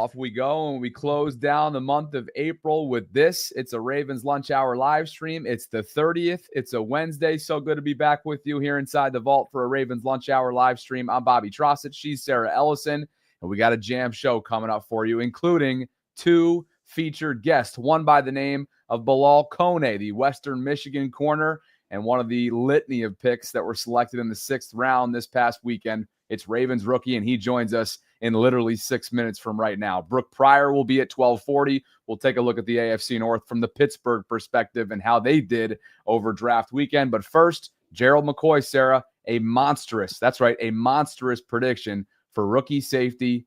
Off we go, and we close down the month of April with this. It's a Ravens Lunch Hour live stream. It's the 30th. It's a Wednesday. So good to be back with you here inside the vault for a Ravens Lunch Hour live stream. I'm Bobby Trossett. She's Sarah Ellison. And we got a jam show coming up for you, including 2 featured guests. One by the name of Balal Kone, the Western Michigan corner, and one of the litany of picks that were selected in the 6th round this past weekend. It's Ravens rookie, and he joins us in literally 6 minutes from right now. Brooke Pryor will be at 12:40. We'll take a look at the AFC North from the Pittsburgh perspective and how they did over draft weekend. But first, Gerald McCoy, Sarah, a monstrous prediction for rookie safety.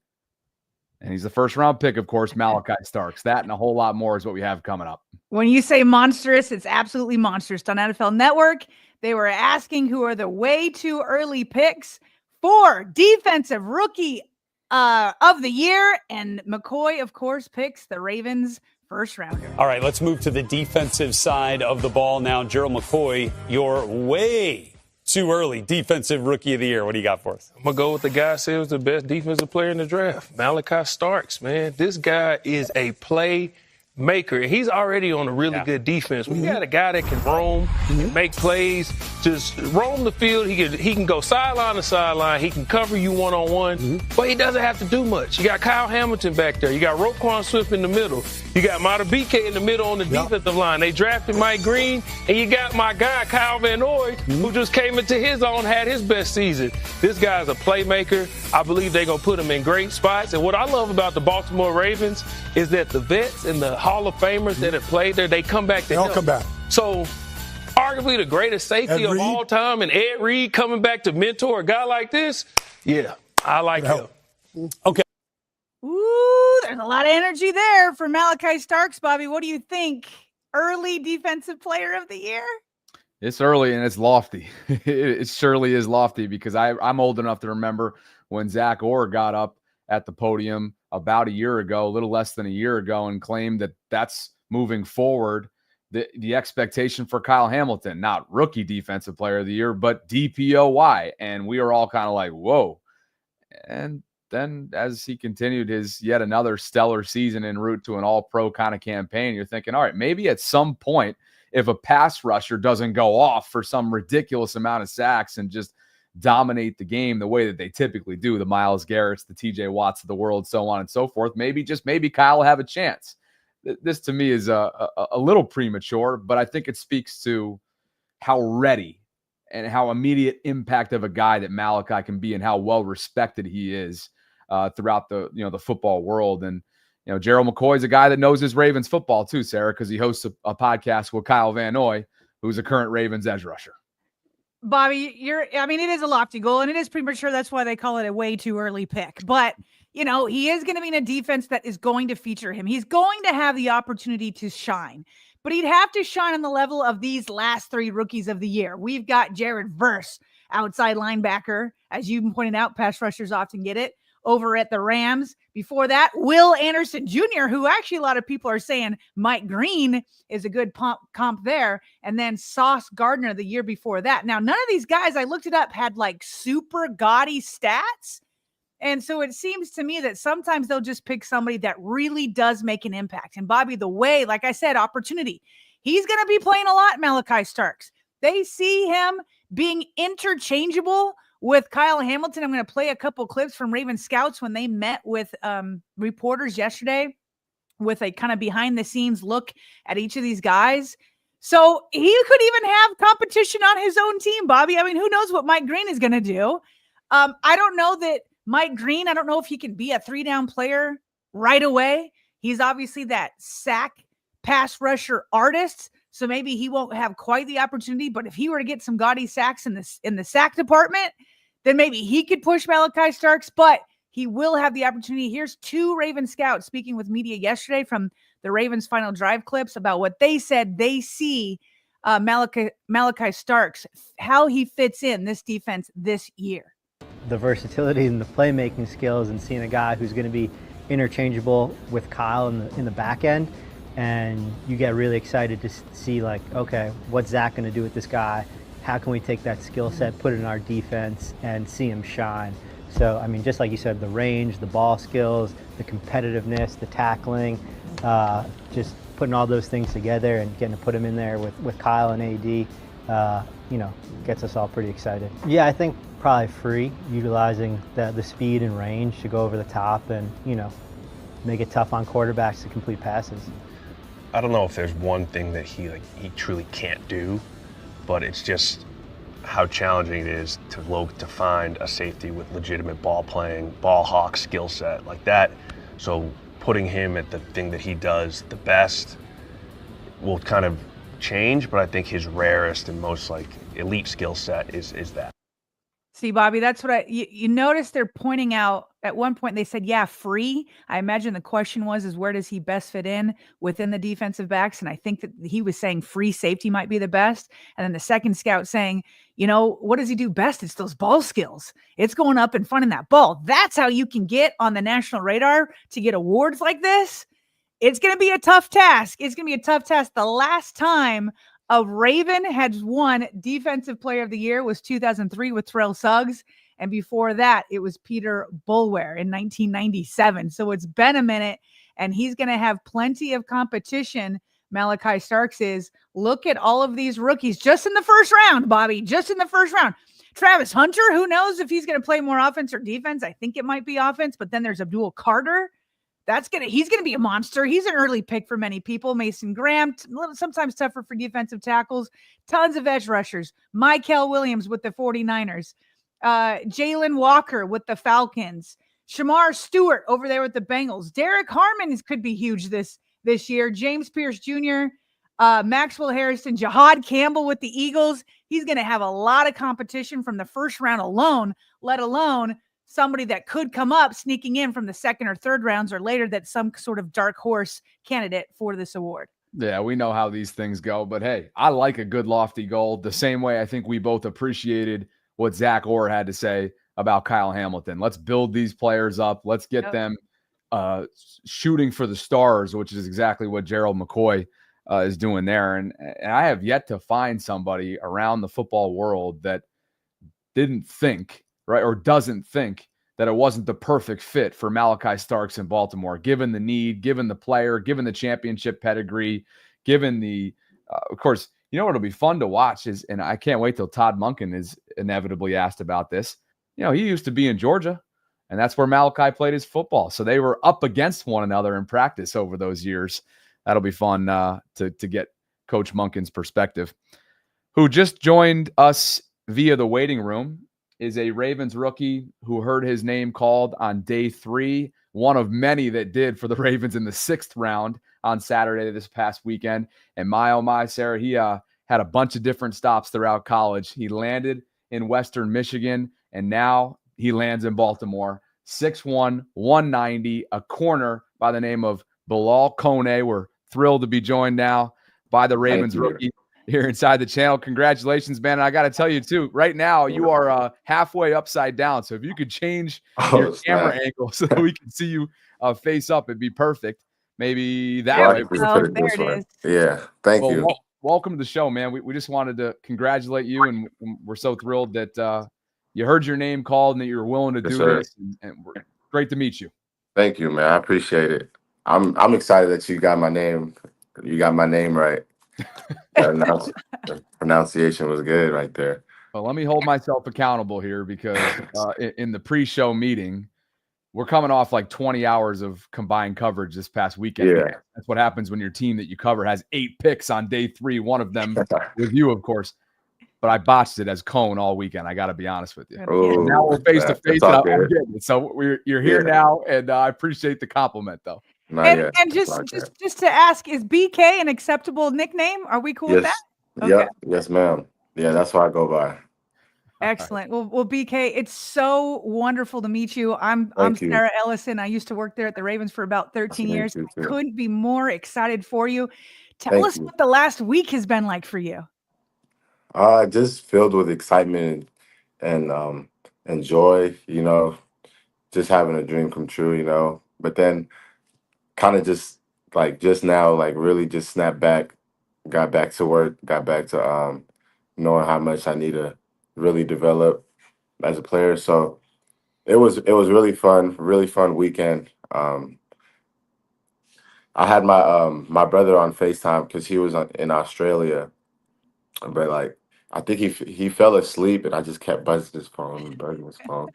And he's the first-round pick, of course, Malaki Starks. That and a whole lot more is what we have coming up. When you say monstrous, it's absolutely monstrous. On NFL Network, they were asking who are the way too early picks for defensive rookie of the year, and McCoy, of course, picks the Ravens first rounder. All right, let's move to the defensive side of the ball now. Gerald McCoy, you're way too early defensive rookie of the year. What do you got for us? I'm going to go with the guy who said was the best defensive player in the draft, Malaki Starks, man. This guy is a playmaker. He's already on a really good defense. We got a guy that can roam, make plays, just roam the field. He can go sideline to sideline. He can cover you one-on-one, but he doesn't have to do much. You got Kyle Hamilton back there. You got Roquan Swift in the middle. You got Matabike in the middle on the defensive line. They drafted Mike Green, and you got my guy, Kyle Van Noy, who just came into his own, had his best season. This guy's a playmaker. I believe they're going to put him in great spots. And what I love about the Baltimore Ravens is that the vets and the Hall of Famers that have played there, they come back to They all come back. So arguably the greatest safety of all time, and Ed Reed coming back to mentor a guy like this, I like him. Okay. Ooh, there's a lot of energy there for Malaki Starks, Bobby. What do you think? Early defensive player of the year? It's early and it's lofty. It surely is lofty because I'm old enough to remember when Zach Orr got up at the podium about a year ago, a little less than a year ago, and claimed that that's moving forward the expectation for Kyle Hamilton, not rookie defensive player of the year, but DPOY. And we were all kind of like, whoa. And then as he continued his yet another stellar season en route to an all-pro kind of campaign, you're thinking, all right, maybe at some point, if a pass rusher doesn't go off for some ridiculous amount of sacks and just dominate the game the way that they typically do, the Myles Garretts, the TJ Watts of the world, so on and so forth, maybe Kyle will have a chance. This to me is a little premature, but I think it speaks to how ready and how immediate impact of a guy that Malaki can be and how well respected he is throughout the football world. And Gerald McCoy is a guy that knows his Ravens football too, Sarah, because he hosts a podcast with Kyle Van Noy, who's a current Ravens edge rusher. Bobby, it is a lofty goal and it is premature. That's why they call it a way too early pick. But, he is going to be in a defense that is going to feature him. He's going to have the opportunity to shine, but he'd have to shine on the level of these last 3 rookies of the year. We've got Jared Verse, outside linebacker. As you pointed out, pass rushers often get it. Over at the Rams. Before that, Will Anderson Jr., who actually a lot of people are saying Mike Green is a good comp there. And then Sauce Gardner the year before that. Now, none of these guys, I looked it up, had like super gaudy stats. And so it seems to me that sometimes they'll just pick somebody that really does make an impact. And Bobby, the way, like I said, opportunity. He's going to be playing a lot, Malaki Starks. They see him being interchangeable with Kyle Hamilton. I'm going to play a couple clips from Raven scouts when they met with reporters yesterday with a kind of behind the scenes look at each of these guys. So he could even have competition on his own team, Bobby. I mean, who knows what Mike Green is going to do? I don't know that Mike Green, I don't know if he can be a 3-down player right away. He's obviously that sack pass rusher artist. So maybe he won't have quite the opportunity, but if he were to get some gaudy sacks in the sack department, then maybe he could push Malaki Starks, but he will have the opportunity. Here's 2 Raven scouts speaking with media yesterday from the Ravens final drive clips about what they said they see Malaki Starks, how he fits in this defense this year. The versatility and the playmaking skills, and seeing a guy who's going to be interchangeable with Kyle in the back end. And you get really excited to see, like, okay, what's Zach going to do with this guy? How can we take that skill set, put it in our defense, and see him shine? So, I mean, just like you said, the range, the ball skills, the competitiveness, the tackling, just putting all those things together and getting to put him in there with Kyle and AD, gets us all pretty excited. Yeah, I think probably free, utilizing the speed and range to go over the top and, make it tough on quarterbacks to complete passes. I don't know if there's one thing that he truly can't do, but it's just how challenging it is to find a safety with legitimate ball playing, ball hawk skill set like that. So putting him at the thing that he does the best will kind of change, but I think his rarest and most elite skill set is that. See, Bobby, that's what you notice they're pointing out at one point. They said, yeah, free. I imagine the question is where does he best fit in within the defensive backs? And I think that he was saying free safety might be the best. And then the second scout saying, what does he do best? It's those ball skills. It's going up and finding that ball. That's how you can get on the national radar to get awards like this. It's going to be a tough task. The last time a Raven had won Defensive Player of the Year was 2003 with Terrell Suggs. And before that, it was Peter Bulware in 1997. So it's been a minute, and he's going to have plenty of competition. Malaki Starks is. Look at all of these rookies just in the first round, Bobby, just in the first round. Travis Hunter, who knows if he's going to play more offense or defense? I think it might be offense, but then there's Abdul Carter. He's going to be a monster. He's an early pick for many people. Mason Graham, sometimes tougher for defensive tackles. Tons of edge rushers. Michael Williams with the 49ers. Jalen Walker with the Falcons. Shamar Stewart over there with the Bengals. Derrick Harmon could be huge this year. James Pierce Jr., Maxwell Harrison, Jahad Campbell with the Eagles. He's going to have a lot of competition from the first round alone, let alone somebody that could come up sneaking in from the second or third rounds or later, that's some sort of dark horse candidate for this award. Yeah, we know how these things go, but hey, I like a good lofty goal the same way I think we both appreciated what Zach Orr had to say about Kyle Hamilton. Let's build these players up. Let's get them shooting for the stars, which is exactly what Gerald McCoy is doing there. And I have yet to find somebody around the football world that didn't think, right, or doesn't think that it wasn't the perfect fit for Malaki Starks in Baltimore, given the need, given the player, given the championship pedigree, given the, of course, what'll be fun to watch is, and I can't wait till Todd Monken is inevitably asked about this. He used to be in Georgia, and that's where Malaki played his football. So they were up against one another in practice over those years. That'll be fun to get Coach Monken's perspective. Who just joined us via the waiting room is a Ravens rookie who heard his name called on day 3, one of many that did for the Ravens in the 6th round on Saturday this past weekend. And my, Sarah, he had a bunch of different stops throughout college. He landed in Western Michigan, and now he lands in Baltimore. 6'1", 190, a corner by the name of Balal Kone. We're thrilled to be joined now by the Ravens rookie here inside the channel. Congratulations, man. And I got to tell you, too, right now you are halfway upside down. So if you could change your camera angle so that we can see you face up, it'd be perfect. Maybe that way. Oh, there it is. Yeah, thank you. Welcome to the show, man. We just wanted to congratulate you, and we're so thrilled that you heard your name called and that you're willing to do this. And we're great to meet you. Thank you, man. I appreciate it. I'm excited that you got my name. You got my name right. The pronunciation was good right there. Well, let me hold myself accountable here because in the pre-show meeting, we're coming off like 20 hours of combined coverage this past weekend. Yeah. That's what happens when your team that you cover has 8 picks on day 3, one of them with you, of course. But I botched it as Cone all weekend. I got to be honest with you. Ooh, now we're face to face. So you're here now, and I appreciate the compliment, though. And just to ask, is BK an acceptable nickname? Are we cool with that? Okay. Yep. Yes, ma'am. Yeah, that's what I go by. Excellent. Well, BK, it's so wonderful to meet you. I'm Sarah Ellison. I used to work there at the Ravens for about 13 years. Couldn't be more excited for you. Tell us what the last week has been like for you. Just filled with excitement and joy, just having a dream come true, But then kind of just now, really just snapped back, got back to work, got back to knowing how much I need to really develop as a player. So it was really fun weekend. I had my brother on FaceTime because he was in Australia, but like I think he fell asleep and I just kept buzzing his phone and buzzing his phone.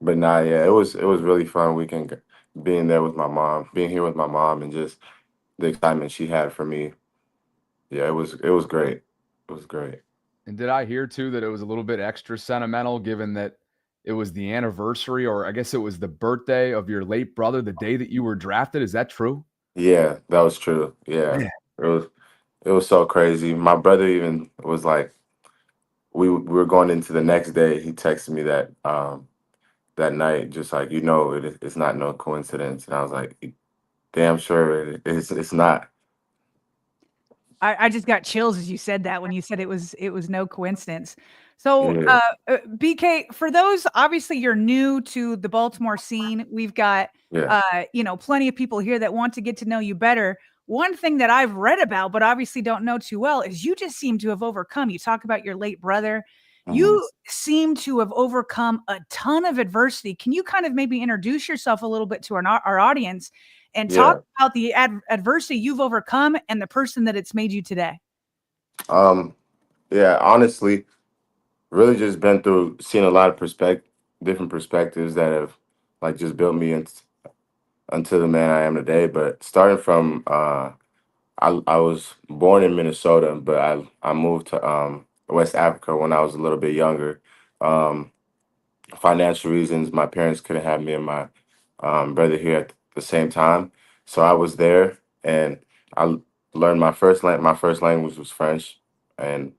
But nah, yeah, it was really fun weekend being there with my mom, being here with my mom, and just the excitement she had for me. Yeah, it was great. It was great. And did I hear too that it was a little bit extra sentimental given that it was the anniversary, or I guess it was the birthday of your late brother, the day that you were drafted? Is that true? Yeah, that was true. Yeah, Man. it was so crazy. My brother even was like, we were going into the next day. He texted me that night, just like it's not no coincidence, and I was like, damn sure it's not. I just got chills as you said that when you said it was no coincidence. So, Yeah, BK, for those, obviously you're new to the Baltimore scene. We've got, yeah, plenty of people here that want to get to know you better. One thing that I've read about, but obviously don't know too well, is you just seem to have overcome. You talk about your late brother. mhm, You seem to have overcome a ton of adversity. Can you kind of maybe introduce yourself a little bit to our audience and talk yeah. about the adversity you've overcome and the person that it's made you today? Um, yeah. Honestly, really just been through, seeing a lot of different perspectives that have like just built me into the man I am today. But starting from I was born in Minnesota, but I moved to West Africa when I was a little bit younger. Um, Financial reasons, my parents couldn't have me and my brother here at the same time, so I was there, and I learned my first language was French, and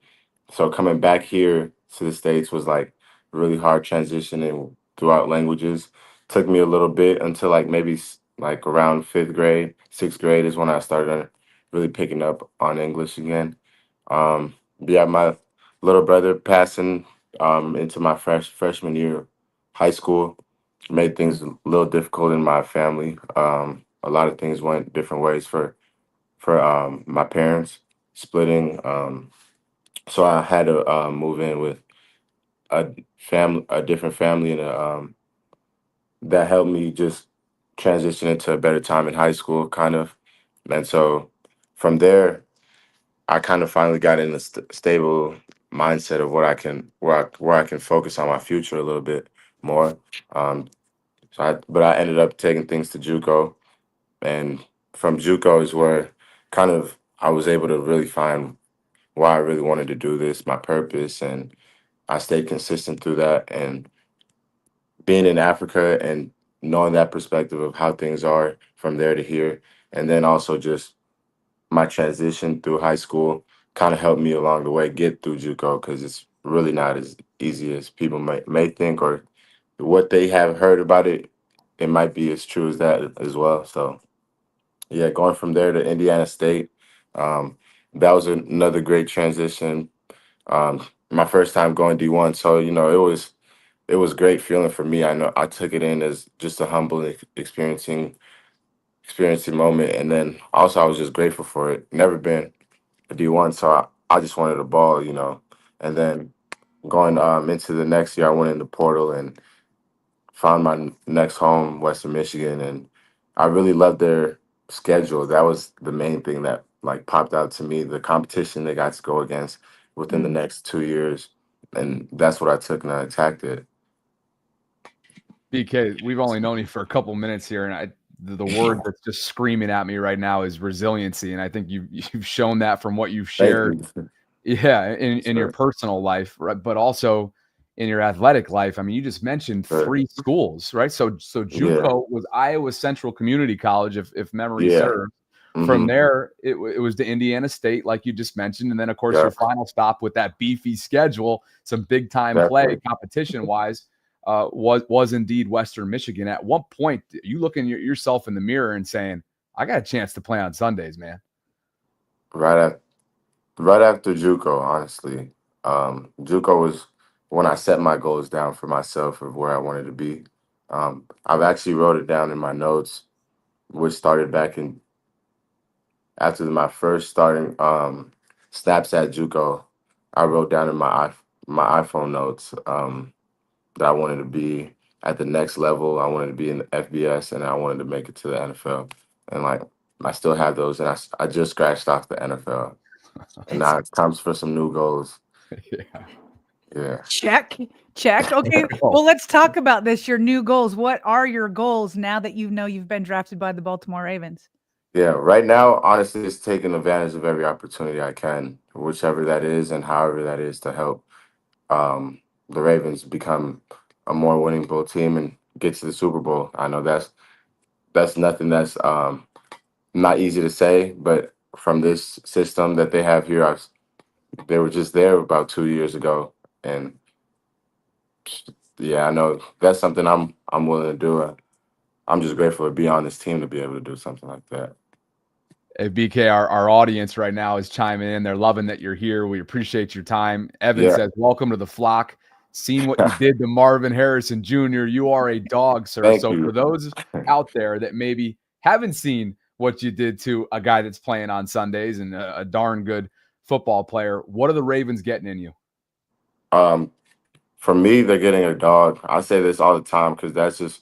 so coming back here to the States was like really hard transitioning throughout languages. Took me a little bit until like maybe like around fifth grade, sixth grade is when I started really picking up on English again. Yeah, my little brother passing into my freshman year of high school made things a little difficult in my family. A lot of things went different ways for my parents splitting. So I had to move in with a different family, and that helped me just transition into a better time in high school, kind of. And so from there, I kind of finally got in a stable mindset of where I can focus on my future a little bit more. Um, but I ended up taking things to JUCO, and from JUCO is where kind of I was able to really find why I really wanted to do this, my purpose, and I stayed consistent through that. And being in Africa and knowing that perspective of how things are from there to here, and then also just my transition through high school kind of helped me along the way get through JUCO, because it's really not as easy as people may think, or what they have heard about it. It might be as true as that as well. So yeah, going from there to Indiana State, um, that was another great transition. My first time going D1, so it was great feeling for me. I know I took it in as just a humble experiencing moment, and then also I was just grateful for it. Never been a D1, so I just wanted a ball, and then going into the next year, I went in the portal and found my next home, Western Michigan, and I really loved their schedule. That was the main thing that like popped out to me. The competition they got to go against within the Mm. next 2 years, and that's what I took and I attacked it. BK, we've only known you for a couple minutes here, and the word that's just screaming at me right now is resiliency, and I think you've shown that from what you've Thank shared. you. Yeah, in your Sure. personal life, right, but also in your athletic life. I mean, you just mentioned Sure. 3 schools, right? So Yeah. JUCO was Iowa Central Community College, if memory Yeah. serves. From Mm-hmm. there, it was to Indiana State, like you just mentioned, and then of course Yeah. your final stop with that beefy schedule, some big time play Definitely. competition wise, was indeed Western Michigan. At what point you looking yourself in the mirror and saying, "I got a chance to play on Sundays, man"? Right at right after JUCO, honestly. JUCO was when I set my goals down for myself of where I wanted to be. I've actually wrote it down in my notes, which started back in after my first starting snaps at JUCO. I wrote down in my iPhone notes that I wanted to be at the next level. I wanted to be in the FBS, and I wanted to make it to the NFL. And like I still have those, and I just scratched off the NFL. And now it's time for some new goals. Yeah. Yeah. Check. Okay. Well, let's talk about this. Your new goals. What are your goals now that you know you've been drafted by the Baltimore Ravens? Yeah, right now, honestly, it's taking advantage of every opportunity I can, whichever that is and however that is to help the Ravens become a more winnable team and get to the Super Bowl. I know that's nothing that's not easy to say, but from this system that they have here, they were just there about 2 years ago, and yeah, I know that's something I'm willing to do. I'm just grateful to be on this team to be able to do something like that. Hey, BK, our audience right now is chiming in. They're loving that you're here. We appreciate your time. Evan says, welcome to the flock. Seen what you did to Marvin Harrison Jr. You are a dog, sir. Thank so you. for those out there that maybe haven't seen what you did to a guy that's playing on Sundays and a darn good football player, what are the Ravens getting in you? For me, they're getting a dog. I say this all the time because that's just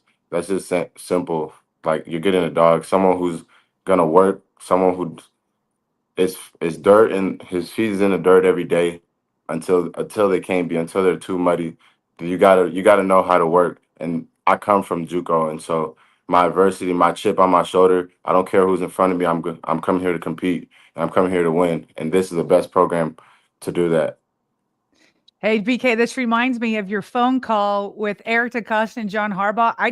simple. Like you're getting a dog, someone who's gonna work, someone who is dirt and his feet is in the dirt every day until they can't be, until they're too muddy. You gotta know how to work. And I come from JUCO, and so my adversity, my chip on my shoulder, I don't care who's in front of me. I'm good. I'm coming here to compete, and I'm coming here to win. And this is the best program to do that. Hey, BK, this reminds me of your phone call with Eric DeCosta and John Harbaugh. I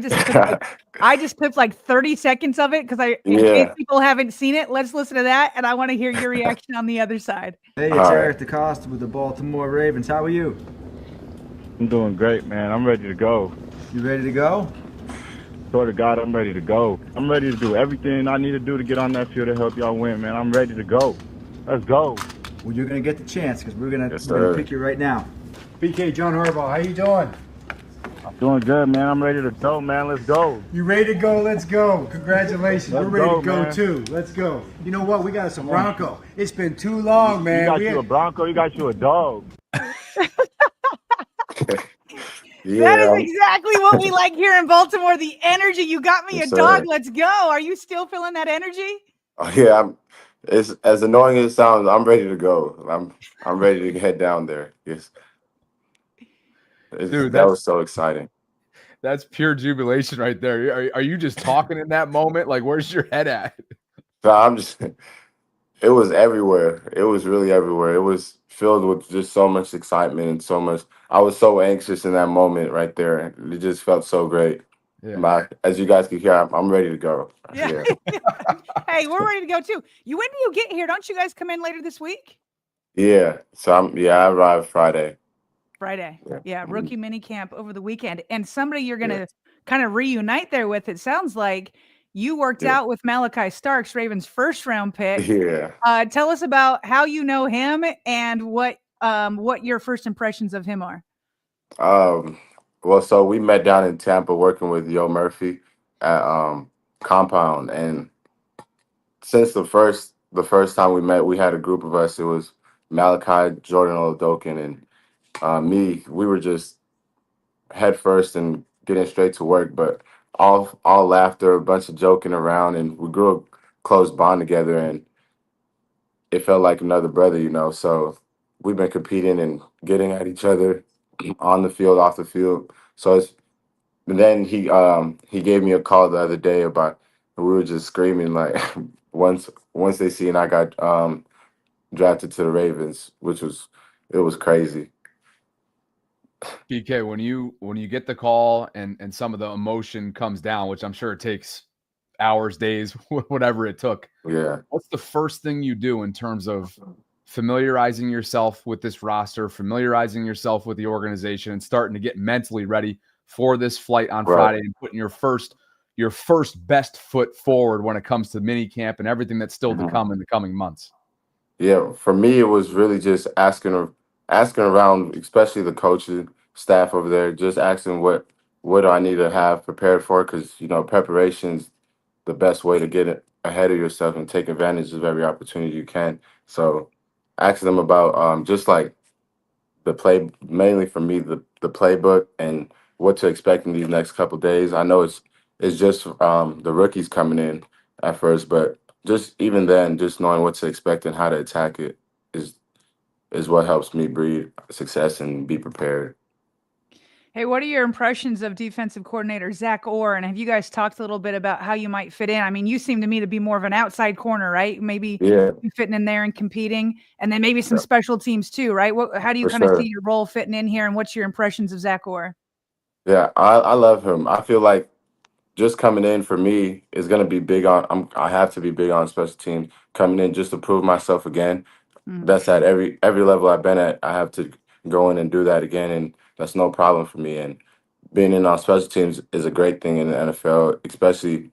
just clipped like 30 seconds of it because in case people haven't seen it, let's listen to that. And I want to hear your reaction on the other side. Hey, it's Eric DeCosta with the Baltimore Ravens. How are you? I'm doing great, man. I'm ready to go. You ready to go? Swear to God, I'm ready to go. I'm ready to do everything I need to do to get on that field to help y'all win, man. I'm ready to go. Let's go. Well, you're going to get the chance because we're going to pick you right now. BK, John Harbaugh, how you doing? I'm doing good, man. I'm ready to go, man. Let's go. You ready to go? Let's go. Congratulations. We're ready to go, man. too. Let's go. You know what? We got us a Bronco. It's been too long, man. You got you a Bronco. You got you a dog. That is exactly what we like here in Baltimore. The energy. You got me a dog. Let's go. Are you still feeling that energy? Oh, yeah, it's as annoying as it sounds. I'm ready to go. I'm ready to head down there. Yes. Dude, that was so exciting. That's pure jubilation right there. Are you just talking in that moment? Like, where's your head at? So it was everywhere. It was really everywhere. It was filled with just so much excitement and so much. I was so anxious in that moment right there. It just felt so great. Yeah. As you guys can hear, I'm ready to go. Yeah. Hey, we're ready to go too. When do you get here? Don't you guys come in later this week? Yeah. So I arrived Friday. Yeah. Rookie mini camp over the weekend. And somebody you're going to kind of reunite there with, it sounds like you worked out with Malaki Starks, Ravens' first round pick. Yeah. Tell us about how you know him and what your first impressions of him are. Well, so we met down in Tampa working with Yo Murphy at Compound, and since the first time we met, we had a group of us. It was Malaki, Jordan Oladokin, and me. We were just head first and getting straight to work, but all laughter, a bunch of joking around, and we grew a close bond together, and it felt like another brother, you know. So we've been competing and getting at each other on the field, off the field. So and then he gave me a call the other day about, we were just screaming like once they seen I got drafted to the Ravens, it was crazy. BK, when you get the call and some of the emotion comes down, which I'm sure it takes hours, days, whatever it took. Yeah. What's the first thing you do in terms of familiarizing yourself with this roster, familiarizing yourself with the organization, and starting to get mentally ready for this flight on Friday and putting your first best foot forward when it comes to mini camp and everything that's still to come in the coming months? Yeah, for me, it was really just asking around, especially the coaching staff over there, just asking what do I need to have prepared for, because preparation's the best way to get ahead of yourself and take advantage of every opportunity you can. So asking them about just like the play, mainly for me, the playbook, and what to expect in these next couple days. I know it's just the rookies coming in at first, but just even then, just knowing what to expect and how to attack it is is what helps me breed success and be prepared. Hey, what are your impressions of defensive coordinator Zach Orr? And have you guys talked a little bit about how you might fit in? I mean, you seem to me to be more of an outside corner, right? Maybe Yeah, fitting in there and competing, and then maybe some yeah, special teams too, right? How do you for kind of see sure. your role fitting in here, and what's your impressions of Zach Orr? Yeah, I love him. I feel like just coming in for me is going to be big on. I have to be big on special teams coming in just to prove myself again. Mhm. That's at every level I've been at. I have to go in and do that again, and that's no problem for me. And being in on special teams is a great thing in the NFL, especially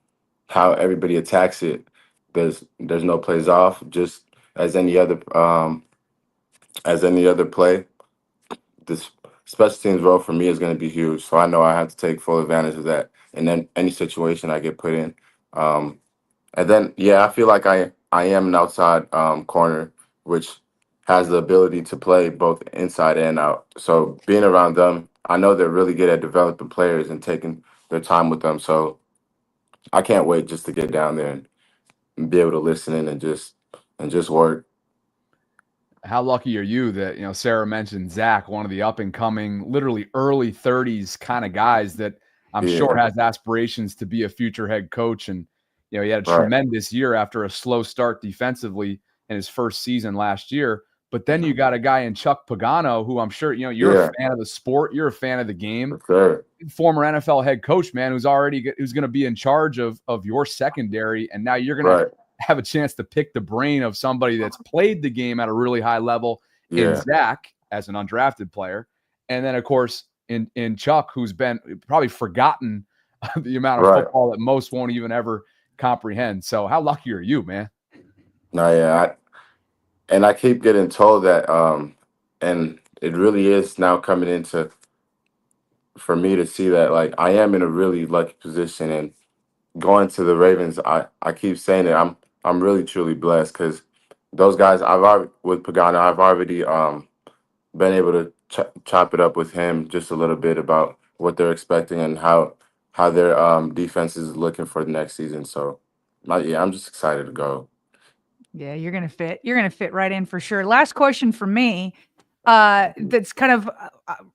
how everybody attacks it. There's no plays off, just as any other play. This special teams role for me is going to be huge, so I know I have to take full advantage of that in then any situation I get put in. Um, and then, yeah, I feel like I am an outside corner, which has the ability to play both inside and out. So being around them, I know they're really good at developing players and taking their time with them. So I can't wait just to get down there and be able to listen in and just work. How lucky are you that, Sarah mentioned Zach, one of the up and coming, literally early 30s kind of guys that I'm sure Yeah, has aspirations to be a future head coach. And, he had a right. tremendous year after a slow start defensively in his first season last year. But then you got a guy in Chuck Pagano, who I'm sure, you're a Yeah, fan of the sport, you're a fan of the game, for sure. former NFL head coach, man, who's going to be in charge of your secondary. And now you're going to Right. have a chance to pick the brain of somebody that's played the game at a really high level in Yeah, Zach as an undrafted player. And then, of course, in Chuck, who's been probably forgotten the amount of right. football that most won't even ever comprehend. So how lucky are you, man? No, yeah. And I keep getting told that, and it really is now coming into for me to see that like I am in a really lucky position and going to the Ravens. I keep saying it. I'm really truly blessed because those guys I've already with Pagano. I've already been able to chop it up with him just a little bit about what they're expecting and how their defense is looking for the next season. So, yeah, I'm just excited to go. Yeah, you're gonna fit. You're gonna fit right in for sure. Last question for me. That's kind of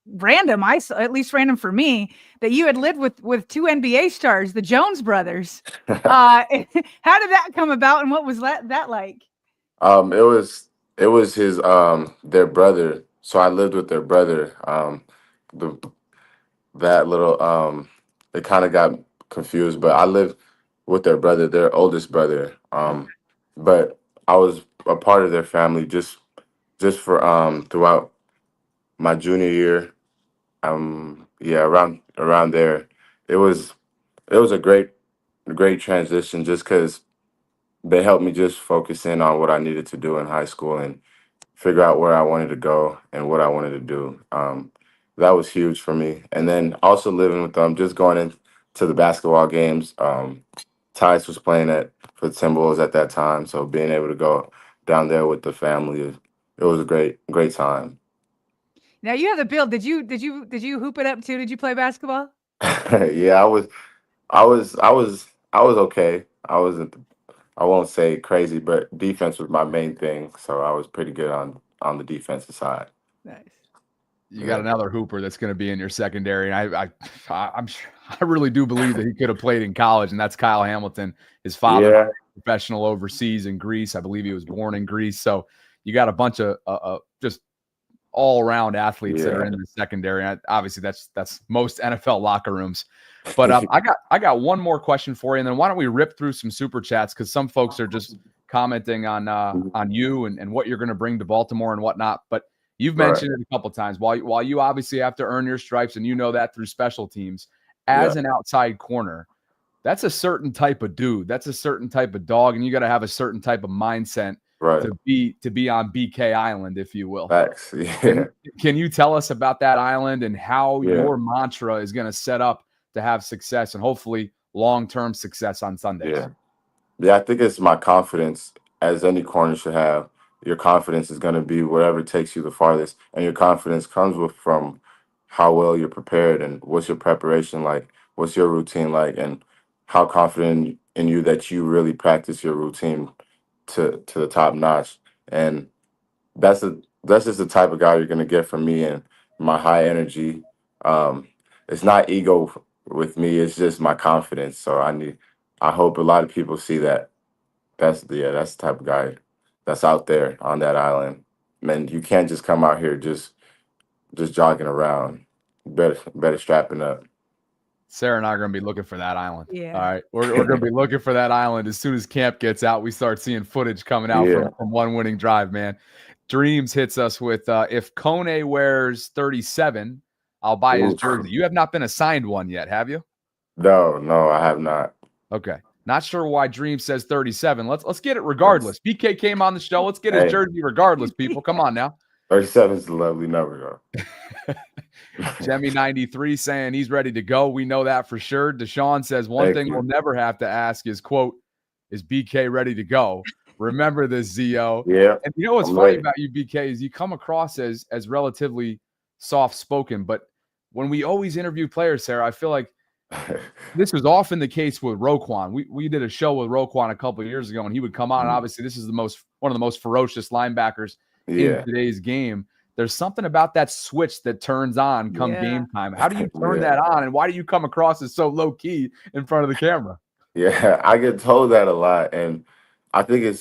random. At least random for me that you had lived with two NBA stars, the Jones brothers. How did that come about, and what was that like? It was his their brother. So I lived with their brother. The that little It kind of got confused, but I lived with their brother, their oldest brother. But I was a part of their family just for throughout my junior year. Yeah, around there. It was it was a great transition just because they helped me just focus in on what I needed to do in high school and figure out where I wanted to go and what I wanted to do. That was huge for me. And then also living with them, just going into the basketball games. Tice was playing for the Timberwolves at that time, so being able to go down there with the family, it was a great time. Now you have the build. Did you hoop it up too? Did you play basketball? Yeah, I was okay. I won't say crazy, but defense was my main thing, so I was pretty good on the defensive side. Nice. You got Yeah. another hooper that's going to be in your secondary, and I'm sure, I really do believe that he could have played in college, and that's Kyle Hamilton. His father, Yeah, professional overseas in Greece. I believe he was born in Greece. So you got a bunch of just all around athletes that are yeah. in the secondary. And obviously, that's most NFL locker rooms. But I got one more question for you, and then why don't we rip through some super chats, because some folks are just commenting on you and what you're going to bring to Baltimore and whatnot. But you've Right. mentioned it a couple of times. While you obviously have to earn your stripes, and you know that through special teams, Yeah. as an outside corner, that's a certain type of dude. That's a certain type of dog, and you got to have a certain type of mindset Right. to be on BK Island, if you will. Facts. Can, Yeah. can you tell us about that island and how Yeah. your mantra is going to set up to have success and hopefully long-term success on Sundays? Yeah. Yeah. I think it's my confidence, as any corner should have. Your confidence is going to be wherever takes you the farthest, and your confidence comes from how well you're prepared and what's your preparation like, what's your routine like, and how confident in you that you really practice your routine to the top notch. And that's just the type of guy you're gonna get from me and my high energy. It's not ego with me, it's just my confidence. So I hope a lot of people see that. That's the type of guy that's out there on that island. Man, you can't just come out here just jogging around. Better strapping up. Sarah and I are going to be looking for that island. Yeah. All right. We're going to be looking for that island. As soon as camp gets out, we start seeing footage coming out from one winning drive, man. Dreams hits us with, if Kone wears 37, I'll buy his jersey. You have not been assigned one yet, have you? No, I have not. Okay. Not sure why Dream says 37. Let's get it regardless. BK came on the show. Let's get his jersey regardless, people. Come on now. 37 is a lovely number, though. Jemmy 93 saying he's ready to go. We know that for sure. Deshaun says one thing we'll never have to ask is, quote, is BK ready to go? Remember this, Zio. Yeah. And you know what's funny about you, BK, is you come across as relatively soft-spoken, but when we always interview players, Sarah, I feel like this was often the case with Roquan. We did a show with Roquan a couple of years ago, and he would come on. And obviously, this is one of the most ferocious linebackers in today's game. There's something about that switch that turns on come game time. How do you turn that on, and why do you come across as so low key in front of the camera? Yeah, I get told that a lot, and I think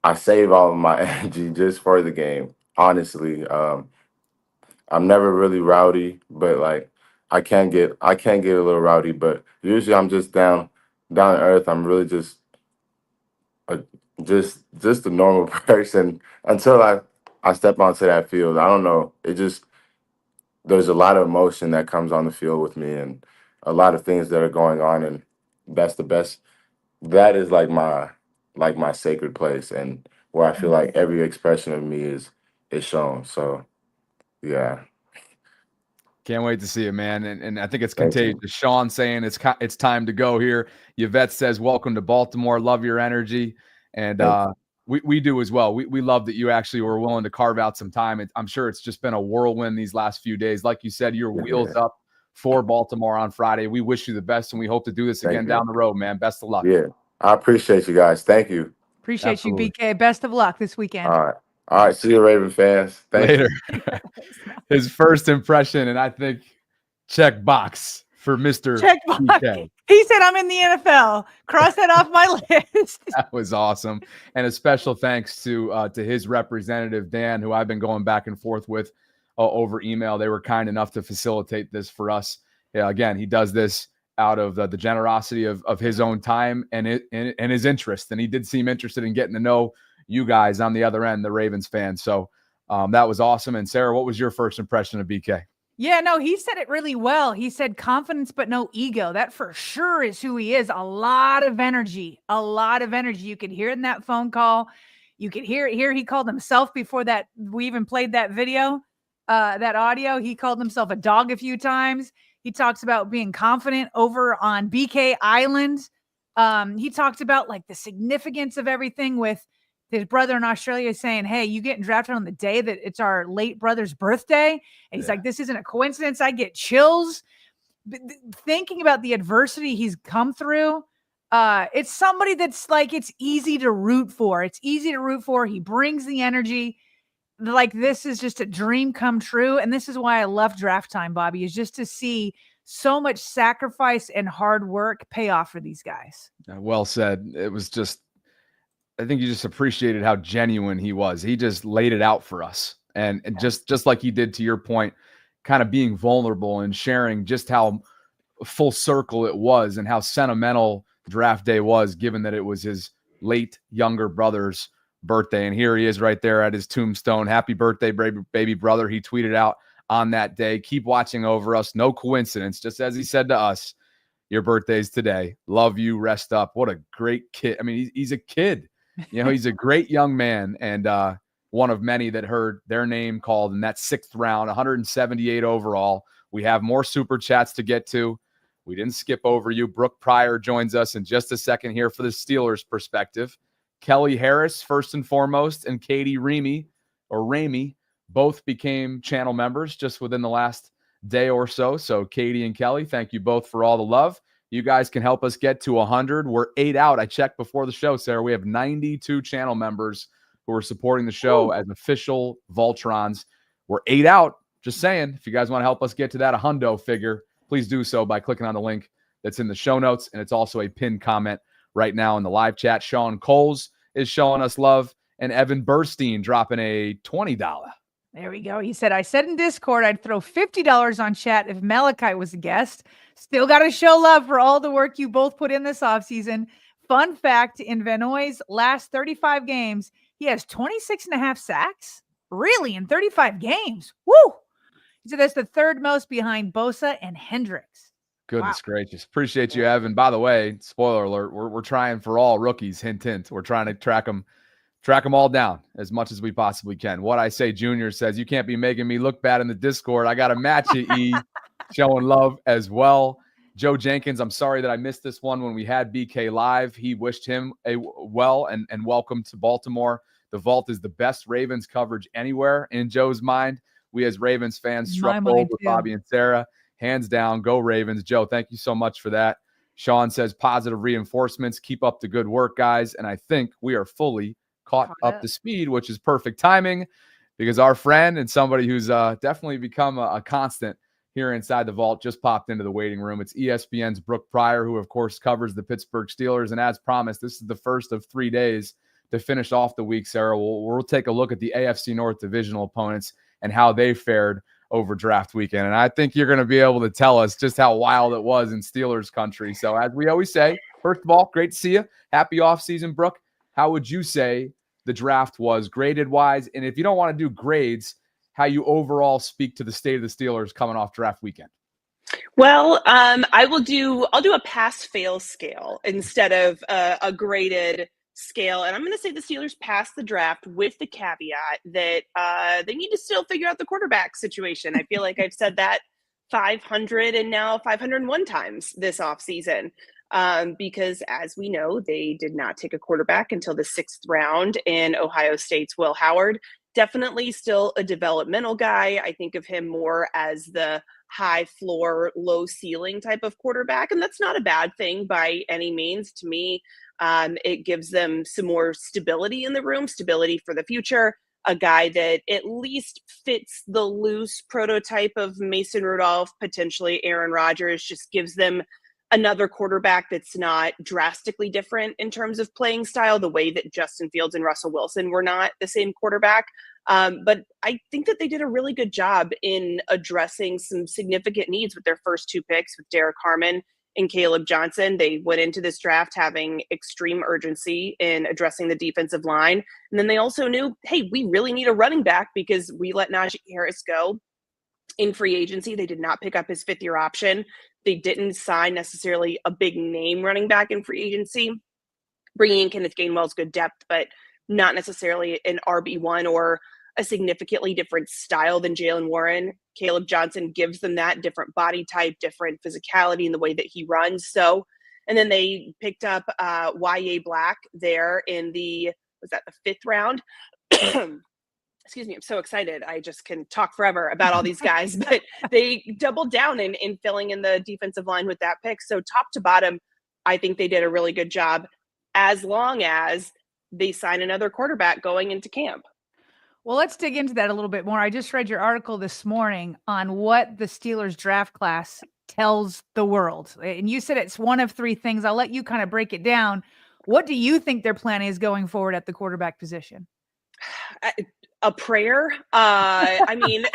I save all of my energy just for the game. Honestly, I'm never really rowdy, but like I can get a little rowdy, but usually I'm just down to earth. I'm really just a normal person until I step onto that field. I don't know. There's a lot of emotion that comes on the field with me and a lot of things that are going on, and that's the best. That is like my sacred place, and where I feel like every expression of me is shown. So yeah. Can't wait to see it, man. And I think it's contagious. Sean saying it's time to go here. Yvette says, welcome to Baltimore. Love your energy. And we do as well. We love that you actually were willing to carve out some time. I'm sure it's just been a whirlwind these last few days. Like you said, your wheels up for Baltimore on Friday. We wish you the best, and we hope to do this again down the road, man. Best of luck. Yeah, I appreciate you guys. Thank you. Appreciate you, BK. Best of luck this weekend. All right. See you, Raven fans. Later. His first impression, and I think check box for Mr. BK. He said, I'm in the NFL. Cross that off my list. That was awesome. And a special thanks to his representative, Dan, who I've been going back and forth with over email. They were kind enough to facilitate this for us. Yeah, again, he does this out of the generosity of his own time and his interest. And he did seem interested in getting to know you guys on the other end, the Ravens fans. So that was awesome. And Sarah, what was your first impression of BK? Yeah, no, he said it really well. He said confidence, but no ego. That for sure is who he is. A lot of energy. You could hear it in that phone call. You could hear it here. He called himself before that. We even played that video, that audio. He called himself a dog a few times. He talks about being confident over on BK Island. He talked about like the significance of everything with his brother in Australia saying, hey, you getting drafted on the day that it's our late brother's birthday. And he's like, this isn't a coincidence. I get chills. Thinking about the adversity he's come through. It's somebody that's like, it's easy to root for. He brings the energy. Like, this is just a dream come true. And this is why I love draft time, Bobby, is just to see so much sacrifice and hard work pay off for these guys. Well said. It was just, I think you just appreciated how genuine he was. He just laid it out for us. And just like he did, to your point, kind of being vulnerable and sharing just how full circle it was and how sentimental draft day was, given that it was his late younger brother's birthday. And here he is right there at his tombstone. Happy birthday, baby brother. He tweeted out on that day, keep watching over us. No coincidence. Just as he said to us, your birthday's today. Love you. Rest up. What a great kid. I mean, he's a kid. You know, he's a great young man, and one of many that heard their name called in that 6th round, 178 overall. We have more super chats to get to. We didn't skip over you. Brooke Pryor joins us in just a second here for the Steelers perspective. Kelly Harris, first and foremost, and Katie Ramey both became channel members just within the last day or so. So Katie and Kelly, thank you both for all the love. You guys can help us get to 100. We're 8 out. I checked before the show, Sarah. We have 92 channel members who are supporting the show as official Voltrons. We're 8 out. Just saying, if you guys want to help us get to that hundo figure, please do so by clicking on the link that's in the show notes. And it's also a pinned comment right now in the live chat. Sean Coles is showing us love. And Evan Burstein dropping a $20. There we go. He said, I said in Discord I'd throw $50 on chat if Malaki was a guest. Still got to show love for all the work you both put in this offseason. Fun fact, in Vanoy's last 35 games, he has 26.5 sacks. Really? In 35 games? Woo! He said that's the third most behind Bosa and Hendricks. Goodness gracious. Appreciate you, Evan. By the way, spoiler alert, we're trying for all rookies, hint, hint. We're trying to track them all down as much as we possibly can. What I Say Junior says, you can't be making me look bad in the Discord. I got to match it, E. Showing love as well. Joe Jenkins, I'm sorry that I missed this one when we had BK live. He wished him a well and welcome to Baltimore. The Vault is the best Ravens coverage anywhere in Joe's mind. We as Ravens fans struck gold with Bobby and Sarah. Hands down, go Ravens. Joe, thank you so much for that. Sean says, positive reinforcements. Keep up the good work, guys. And I think we are fully caught up to speed, which is perfect timing because our friend and somebody who's definitely become a constant here inside the Vault just popped into the waiting room. It's ESPN's Brooke Pryor, who, of course, covers the Pittsburgh Steelers. And as promised, this is the first of 3 days to finish off the week, Sarah. We'll take a look at the AFC North divisional opponents and how they fared over draft weekend. And I think you're going to be able to tell us just how wild it was in Steelers country. So as we always say, first of all, great to see you. Happy offseason, Brooke. How would you say the draft was graded-wise? And if you don't want to do grades, how you overall speak to the state of the Steelers coming off draft weekend? Well, I'll do a pass-fail scale instead of a graded scale. And I'm going to say the Steelers passed the draft with the caveat that they need to still figure out the quarterback situation. I feel like I've said that 500 and now 501 times this offseason. Because as we know, they did not take a quarterback until the 6th round in Ohio State's Will Howard. Definitely still a developmental guy. I think of him more as the high floor, low ceiling type of quarterback. And that's not a bad thing by any means. To me, it gives them some more stability in the room, stability for the future. A guy that at least fits the loose prototype of Mason Rudolph, potentially Aaron Rodgers, just gives them another quarterback that's not drastically different in terms of playing style, the way that Justin Fields and Russell Wilson were not the same quarterback. But I think that they did a really good job in addressing some significant needs with their first 2 picks with Derrick Harmon and Caleb Johnson. They went into this draft having extreme urgency in addressing the defensive line. And then they also knew, hey, we really need a running back because we let Najee Harris go in free agency. They did not pick up his 5th-year option. They didn't sign necessarily a big name running back in free agency. Bringing in Kenneth Gainwell's good depth, but not necessarily an RB1 or a significantly different style than Jalen Warren. Caleb Johnson gives them that different body type, different physicality in the way that he runs. So, and then they picked up Y.A. Black there in the 5th round? Excuse me, I'm so excited. I just can talk forever about all these guys, but they doubled down in filling in the defensive line with that pick. So top to bottom, I think they did a really good job as long as they sign another quarterback going into camp. Well, let's dig into that a little bit more. I just read your article this morning on what the Steelers draft class tells the world. And you said it's one of 3 things. I'll let you kind of break it down. What do you think their plan is going forward at the quarterback position? A prayer. I mean,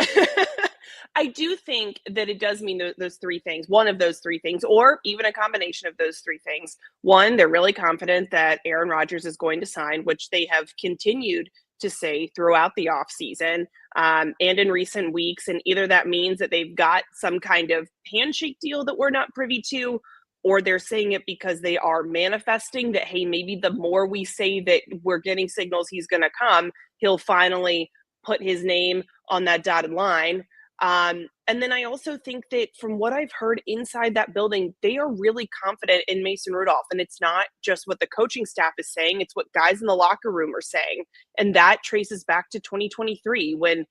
I do think that it does mean those 3 things, one of those 3 things, or even a combination of those 3 things. One, they're really confident that Aaron Rodgers is going to sign, which they have continued to say throughout the offseason and in recent weeks. And either that means that they've got some kind of handshake deal that we're not privy to, or they're saying it because they are manifesting that, hey, maybe the more we say that we're getting signals he's going to come, he'll finally put his name on that dotted line. And then I also think that from what I've heard inside that building, they are really confident in Mason Rudolph. And it's not just what the coaching staff is saying, it's what guys in the locker room are saying. And that traces back to 2023 when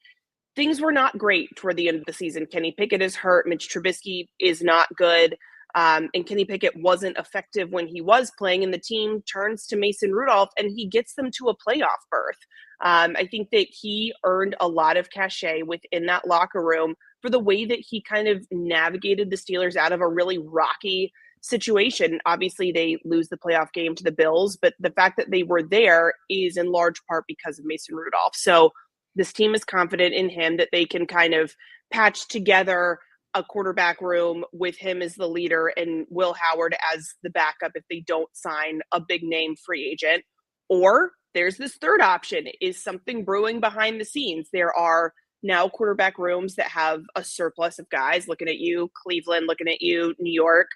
things were not great toward the end of the season. Kenny Pickett is hurt. Mitch Trubisky is not good. And Kenny Pickett wasn't effective when he was playing, and the team turns to Mason Rudolph and he gets them to a playoff berth. I think that he earned a lot of cachet within that locker room for the way that he kind of navigated the Steelers out of a really rocky situation. Obviously, they lose the playoff game to the Bills, but the fact that they were there is in large part because of Mason Rudolph. So this team is confident in him that they can kind of patch together a quarterback room with him as the leader and Will Howard as the backup if they don't sign a big name free agent. Or there's this third option, is something brewing behind the scenes. There are now quarterback rooms that have a surplus of guys, looking at you, Cleveland, looking at you, New York,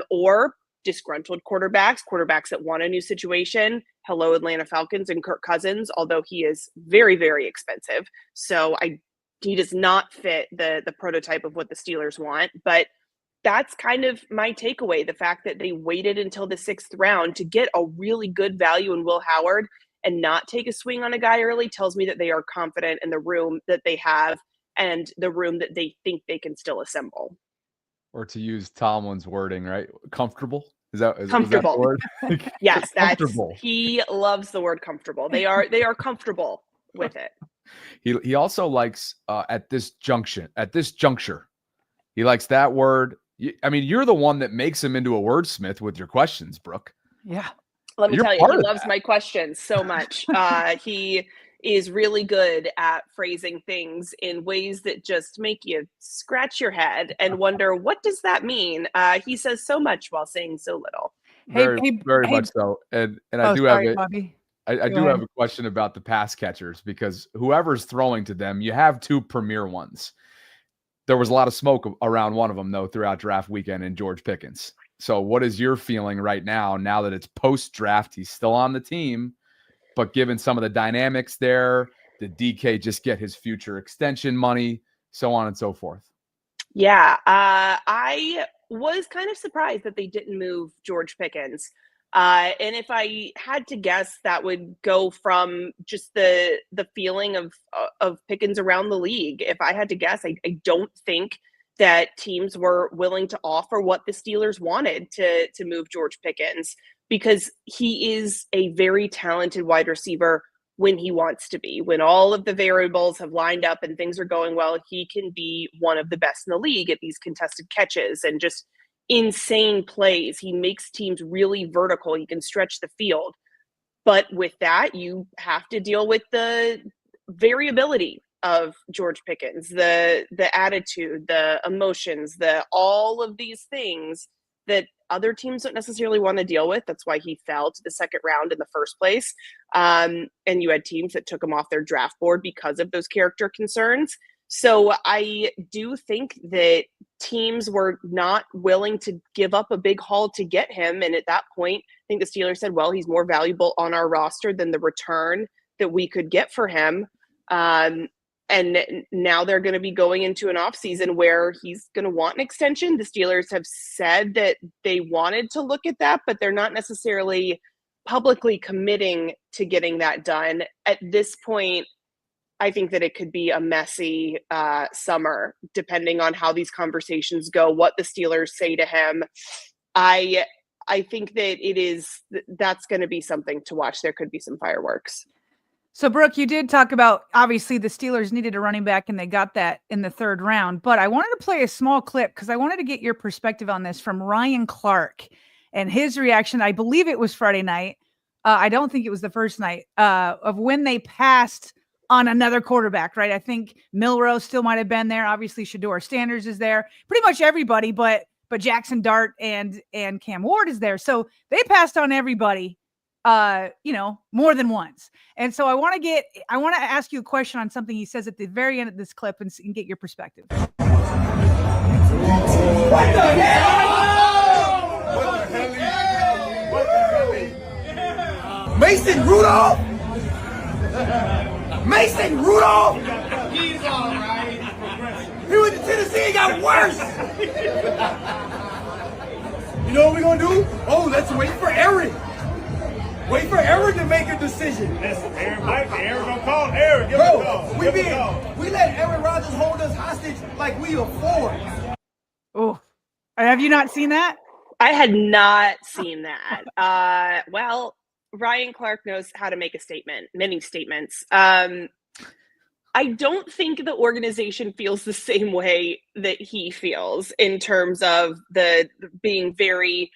or disgruntled quarterbacks that want a new situation. Hello, Atlanta Falcons and Kirk Cousins, although he is very, very expensive. So he does not fit the prototype of what the Steelers want. But that's kind of my takeaway. The fact that they waited until the 6th round to get a really good value in Will Howard and not take a swing on a guy early tells me that they are confident in the room that they have and the room that they think they can still assemble. Or to use Tomlin's wording, right? Comfortable? Is that comfortable? Was that the word? Yes, he loves the word comfortable. They are comfortable with it. He also likes at this juncture, he likes that word. I mean, you're the one that makes him into a wordsmith with your questions, Brooke. Yeah. Let me tell you, he loves my questions so much. He is really good at phrasing things in ways that just make you scratch your head and wonder, what does that mean? He says so much while saying so little. Very much so. And I do have it. Bobby. I do have a question about the pass catchers, because whoever's throwing to them, you have two premier ones. There was a lot of smoke around one of them, though, throughout draft weekend in George Pickens. So what is your feeling right now that it's post-draft? He's still on the team, but given some of the dynamics there, did DK just get his future extension money, so on and so forth? Yeah, I was kind of surprised that they didn't move George Pickens. And if I had to guess, that would go from just the feeling of Pickens around the league. If I had to guess, I don't think that teams were willing to offer what the Steelers wanted to move George Pickens, because he is a very talented wide receiver when he wants to be. When all of the variables have lined up and things are going well, he can be one of the best in the league at these contested catches and just insane plays. He makes teams really vertical. He can stretch the field. But with that, you have to deal with the variability of George Pickens, the attitude, the emotions, all of these things that other teams don't necessarily want to deal with. That's why he fell to the 2nd round in the first place. And you had teams that took him off their draft board because of those character concerns. So I do think that teams were not willing to give up a big haul to get him. And at that point, I think the Steelers said, well, he's more valuable on our roster than the return that we could get for him. And now they're going to be going into an offseason where he's going to want an extension. The Steelers have said that they wanted to look at that, but they're not necessarily publicly committing to getting that done. At this point, I think that it could be a messy summer, depending on how these conversations go, what the Steelers say to him. I think that that's going to be something to watch. There could be some fireworks. So, Brooke, you did talk about, obviously, the Steelers needed a running back, and they got that in the 3rd round. But I wanted to play a small clip because I wanted to get your perspective on this from Ryan Clark and his reaction. I believe it was Friday night. I don't think it was the first night of when they passed on another quarterback, right? I think Milroe still might have been there. Obviously, Shedeur Sanders is there. Pretty much everybody, but Jackson Dart and Cam Ward is there. So they passed on everybody. More than once. And so I want to ask you a question on something he says at the very end of this clip and get your perspective. What the hell? Mason Rudolph? Mason Rudolph? He's all right. He went to Tennessee and got worse. You know what we're going to do? Oh, let's wait for Eric. Wait for Eric to make a decision. Listen, Aaron gonna call Aaron. Give him a call. We let us hostage like we a force. Oh, have you not seen that? I had not seen that. Well, Ryan Clark knows how to make a statement, many statements. I don't think the organization feels the same way that he feels in terms of the being very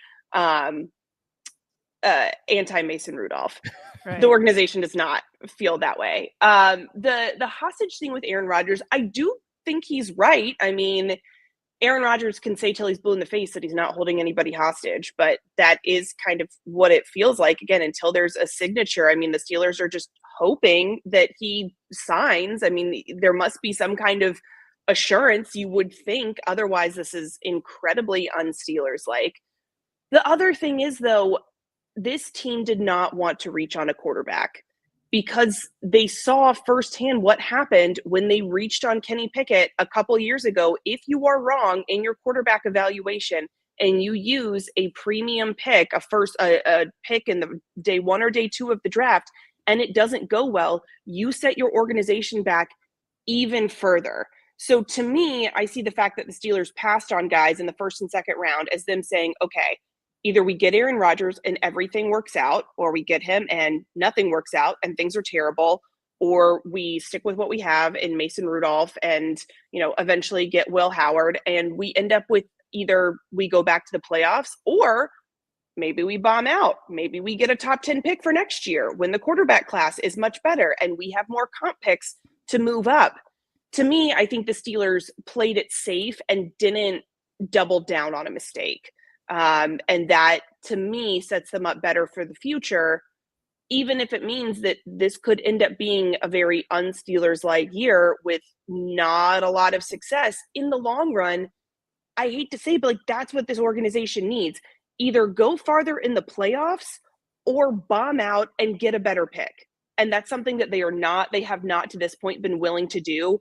anti-Mason Rudolph. Right. The organization does not feel that way. The hostage thing with Aaron Rodgers, I do think he's right. I mean, Aaron Rodgers can say till he's blue in the face that he's not holding anybody hostage, but that is kind of what it feels like. Again, until there's a signature, I mean, the Steelers are just hoping that he signs. I mean, there must be some kind of assurance, you would think. Otherwise, this is incredibly un-Steelers-like. The other thing is, though, this team did not want to reach on a quarterback because they saw firsthand what happened when they reached on Kenny Pickett a couple years ago. If you are wrong in your quarterback evaluation and you use a premium pick, a pick in the day 1 or day 2 of the draft, and it doesn't go well, you set your organization back even further. So to me, I see the fact that the Steelers passed on guys in the first and second round as them saying, okay, either we get Aaron Rodgers and everything works out, or we get him and nothing works out and things are terrible, or we stick with what we have in Mason Rudolph and, eventually get Will Howard, and we end up with either we go back to the playoffs or maybe we bomb out. Maybe we get a top 10 pick for next year when the quarterback class is much better and we have more comp picks to move up. To me, I think the Steelers played it safe and didn't double down on a mistake. And that, to me, sets them up better for the future, even if it means that this could end up being a very un-Steelers-like year with not a lot of success. In the long run, I hate to say, but that's what this organization needs. Either go farther in the playoffs or bomb out and get a better pick. And that's something that they have not to this point been willing to do.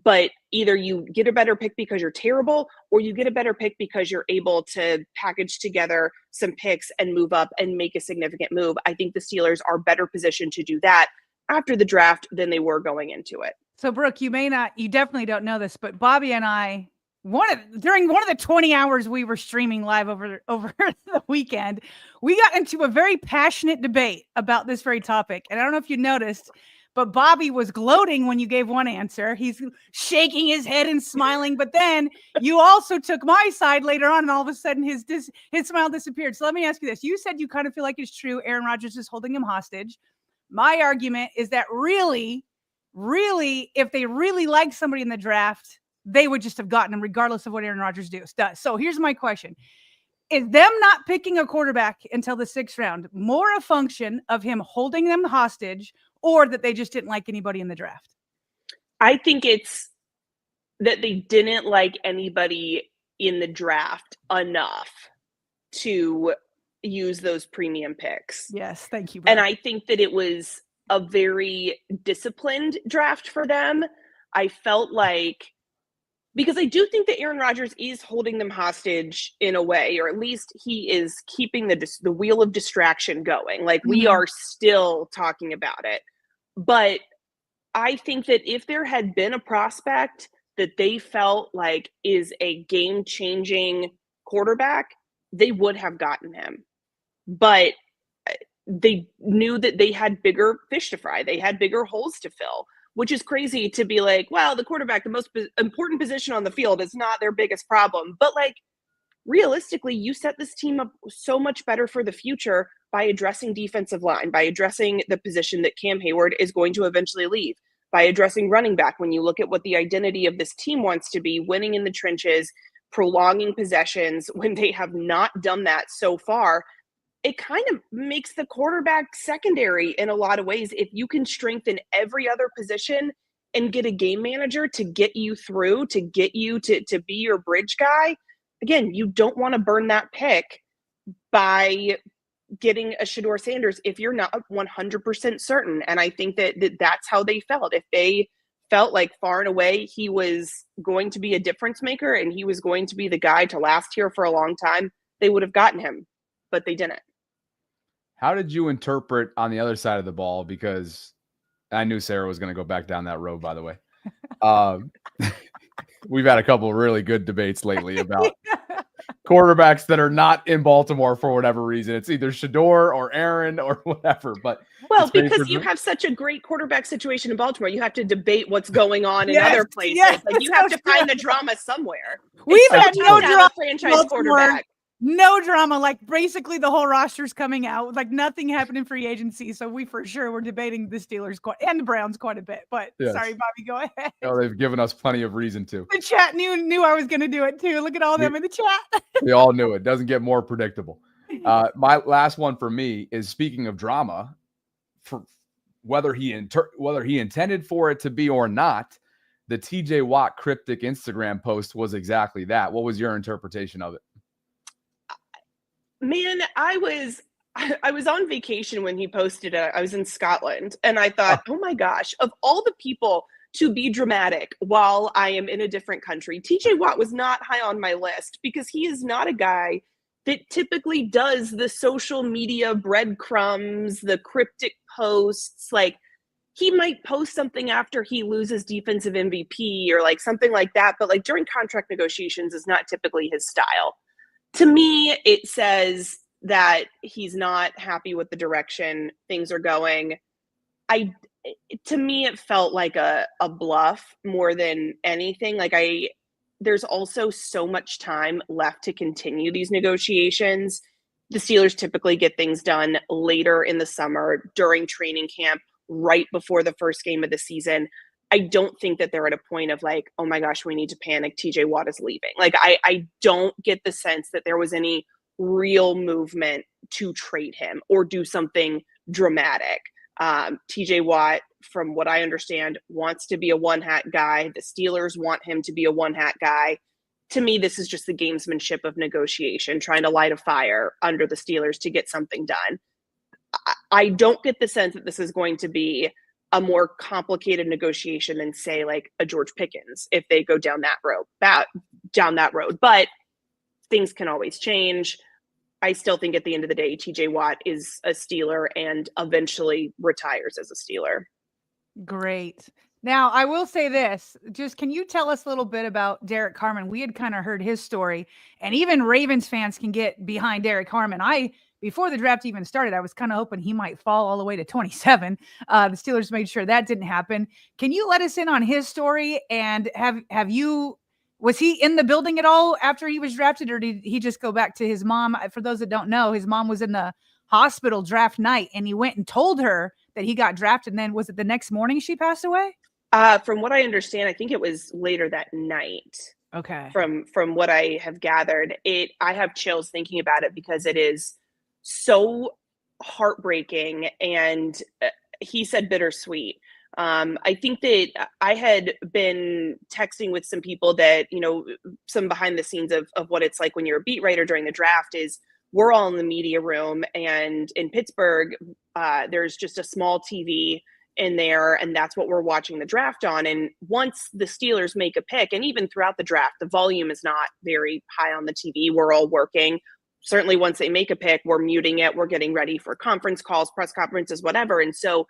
But either you get a better pick because you're terrible, or you get a better pick because you're able to package together some picks and move up and make a significant move. I think the Steelers are better positioned to do that after the draft than they were going into it. So, Brooke, you definitely don't know this, but Bobby and I, during one of the 20 hours we were streaming live over the weekend, we got into a very passionate debate about this very topic. And I don't know if you noticed, but Bobby was gloating when you gave one answer. He's shaking his head and smiling. But then you also took my side later on, and all of a sudden his smile disappeared. So let me ask you this. You said you kind of feel like it's true Aaron Rodgers is holding him hostage. My argument is that really, if they really like somebody in the draft, they would just have gotten him regardless of what Aaron Rodgers does. So here's my question. Is them not picking a quarterback until the 6th round more a function of him holding them hostage, or that they just didn't like anybody in the draft? I think it's that they didn't like anybody in the draft enough to use those premium picks. Yes, thank you, Brad. And I think that it was a very disciplined draft for them. I felt like, because I do think that Aaron Rodgers is holding them hostage in a way, or at least he is keeping the wheel of distraction going. We are still talking about it. But I think that if there had been a prospect that they felt like is a game-changing quarterback, they would have gotten him. But they knew that they had bigger fish to fry. They had bigger holes to fill, which is crazy to be like, well, the quarterback, the most important position on the field, is not their biggest problem. But realistically, you set this team up so much better for the future by addressing defensive line, by addressing the position that Cam Hayward is going to eventually leave, by addressing running back. When you look at what the identity of this team wants to be, winning in the trenches, prolonging possessions, when they have not done that so far, it kind of makes the quarterback secondary in a lot of ways. If you can strengthen every other position and get a game manager to get you through, to get you to be your bridge guy, again, you don't want to burn that pick by getting a Shedeur Sanders if you're not 100% certain. And I think that that's how they felt. If they felt like far and away he was going to be a difference maker and he was going to be the guy to last here for a long time, they would have gotten him, but they didn't. How did you interpret on the other side of the ball? Because I knew Sarah was going to go back down that road, by the way. We've had a couple of really good debates lately about quarterbacks that are not in Baltimore for whatever reason. It's either Shador or Aaron or whatever. But well, because you have such a great quarterback situation in Baltimore, you have to debate what's going on in other places. Yes, like you have to find the drama somewhere. We've had no drama. Franchise quarterback. No drama. Like basically the whole roster's coming out. Like nothing happened in free agency. So we for sure were debating the Steelers and the Browns quite a bit. But sorry, Bobby, go ahead. No, they've given us plenty of reason to. The chat knew I was going to do it too. Look at all them in the chat. We all knew it. Doesn't get more predictable. My last one for me is, speaking of drama, for whether he intended for it to be or not, the TJ Watt cryptic Instagram post was exactly that. What was your interpretation of it? Man, I was on vacation when he posted it. I was in Scotland, and I thought, oh my gosh, of all the people to be dramatic while I am in a different country, TJ Watt was not high on my list, because he is not a guy that typically does the social media breadcrumbs, the cryptic posts. Like, he might post something after he loses defensive MVP or like something like that, but like during contract negotiations is not typically his style. To me, it says that he's not happy with the direction things are going. To me, it felt like a bluff more than anything. Like, there's also so much time left to continue these negotiations. The Steelers typically get things done later in the summer, during training camp, right before the first game of the season. I don't think that they're at a point of like, oh my gosh, we need to panic, TJ Watt is leaving. Like, I don't get the sense that there was any real movement to trade him or do something dramatic. TJ Watt, from what I understand, wants to be a one-hat guy. The Steelers want him to be a one-hat guy. To me, this is just the gamesmanship of negotiation, trying to light a fire under the Steelers to get something done. I don't get the sense that this is going to be a more complicated negotiation than, say, like a George Pickens if they go down that road. But things can always change. I still think at the end of the day, TJ Watt is a Steeler and eventually retires as a Steeler. Great. Now, I will say this, just can you tell us a little bit about Derrick Harmon? We had kind of heard his story, and even Ravens fans can get behind Derrick Harmon. Before the draft even started, I was kind of hoping he might fall all the way to 27. The Steelers made sure that didn't happen. Can you let us in on his story? And was he in the building at all after he was drafted, or did he just go back to his mom? For those that don't know, his mom was in the hospital draft night, and he went and told her that he got drafted. And then was it the next morning she passed away? From what I understand, I think it was later that night. Okay. From what I have gathered, I have chills thinking about it, because it is so heartbreaking, and he said bittersweet. I think that I had been texting with some people that, some behind the scenes of what it's like when you're a beat writer during the draft is we're all in the media room, and in Pittsburgh, there's just a small TV in there, and that's what we're watching the draft on. And once the Steelers make a pick, and even throughout the draft, the volume is not very high on the TV. We're all working. Certainly once they make a pick, we're muting it. We're getting ready for conference calls, press conferences, whatever. And so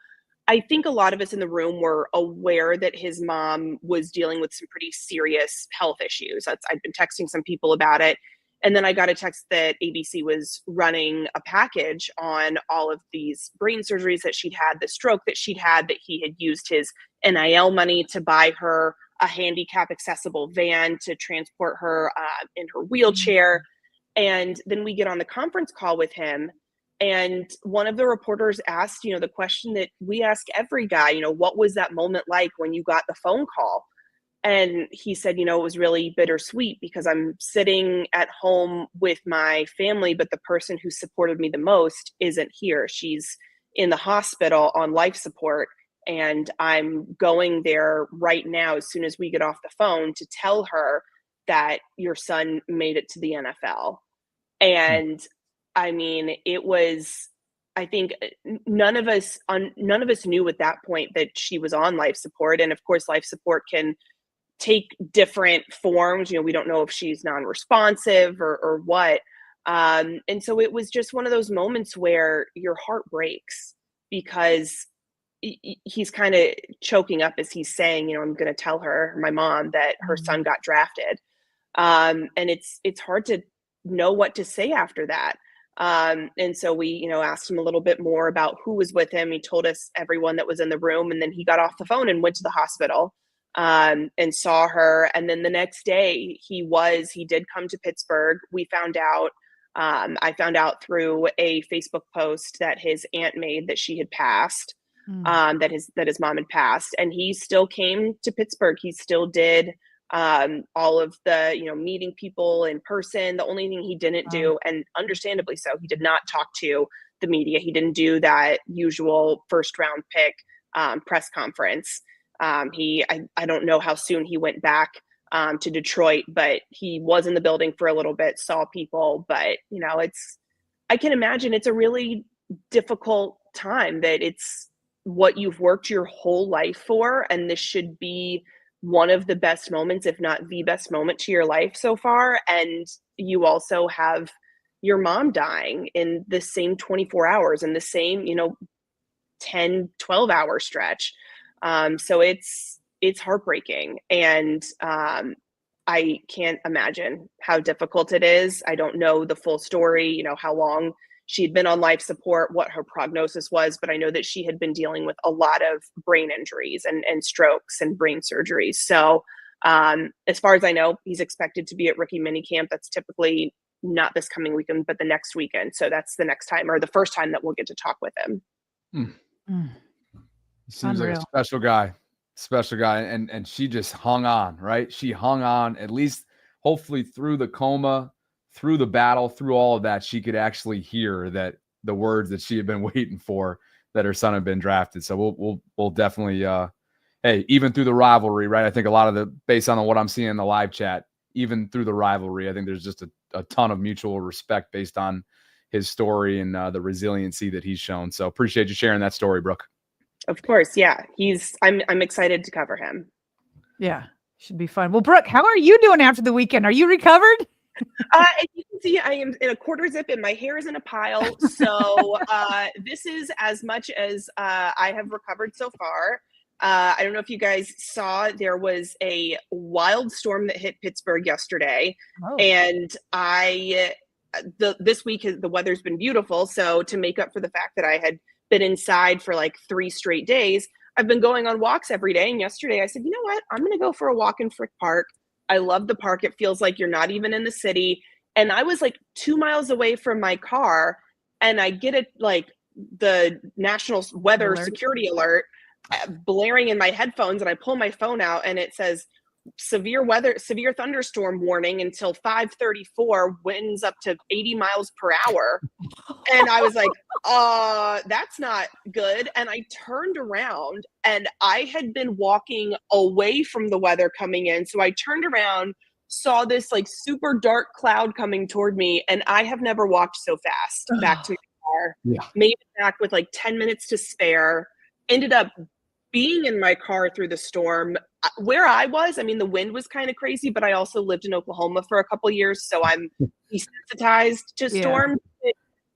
I think a lot of us in the room were aware that his mom was dealing with some pretty serious health issues. I've been texting some people about it. And then I got a text that ABC was running a package on all of these brain surgeries that she'd had, the stroke that she'd had, that he had used his NIL money to buy her a handicap accessible van to transport her in her wheelchair. And then we get on the conference call with him, and one of the reporters asked, the question that we ask every guy, what was that moment like when you got the phone call? And he said, it was really bittersweet, because I'm sitting at home with my family, but the person who supported me the most isn't here. She's in the hospital on life support, and I'm going there right now as soon as we get off the phone to tell her that your son made it to the NFL. And I mean, it was, I think none of us knew at that point that she was on life support. And of course, life support can take different forms. We don't know if she's non-responsive or what. And so it was just one of those moments where your heart breaks, because he's kind of choking up as he's saying, I'm going to tell my mom, that her son got drafted. And it's hard to know what to say after that. And so we, asked him a little bit more about who was with him. He told us everyone that was in the room, and then he got off the phone and went to the hospital, and saw her. And then the next day he did come to Pittsburgh. We found out, I found out through a Facebook post that his aunt made that she had passed, that his mom had passed, and he still came to Pittsburgh. He still did all of the, meeting people in person. The only thing he didn't do, and understandably so, he did not talk to the media. He didn't do that usual first round pick press conference. I don't know how soon he went back to Detroit, but he was in the building for a little bit, saw people. But, I can imagine it's a really difficult time, that it's what you've worked your whole life for. And this should be one of the best moments, if not the best moment to your life so far. And you also have your mom dying in the same 24 hours, in the same, 10, 12 hour stretch. So it's heartbreaking. And I can't imagine how difficult it is. I don't know the full story, how long she'd been on life support, what her prognosis was, but I know that she had been dealing with a lot of brain injuries and strokes and brain surgeries. So as far as I know, he's expected to be at rookie minicamp. That's typically not this coming weekend, but the next weekend. So that's the next time, or the first time, that we'll get to talk with him. He seems like a special guy. And she just hung on, right? She hung on, at least hopefully through the coma, through the battle, through all of that. She could actually hear that the words that she had been waiting for, that her son had been drafted. So we'll definitely, hey, even through the rivalry, right? I think a lot of based on what I'm seeing in the live chat, even through the rivalry, I think there's just a ton of mutual respect based on his story and the resiliency that he's shown. So appreciate you sharing that story, Brooke. Of course. Yeah. I'm excited to cover him. Yeah. Should be fun. Well, Brooke, how are you doing after the weekend? Are you recovered? As you can see, I am in a quarter zip and my hair is in a pile. So this is as much as I have recovered so far. I don't know if you guys saw, there was a wild storm that hit Pittsburgh yesterday. And this week the weather's been beautiful. So to make up for the fact that I had been inside for like 3 straight days, I've been going on walks every day. And yesterday I said, you know what? I'm going to go for a walk in Frick Park. I love the park. It feels like you're not even in the city. And I was like 2 miles away from my car, and I get the national weather security alert blaring in my headphones, and I pull my phone out and it says severe thunderstorm warning until 5:34, winds up to 80 miles per hour. And I was like, that's not good. And I turned around, and I had been walking away from the weather coming in. So I turned around, saw this like super dark cloud coming toward me, and I have never walked so fast back to my car. Made it back with like 10 minutes to spare. Ended up being in my car through the storm. Where I was, I mean, the wind was kind of crazy, but I also lived in Oklahoma for a couple years, so I'm desensitized to storms.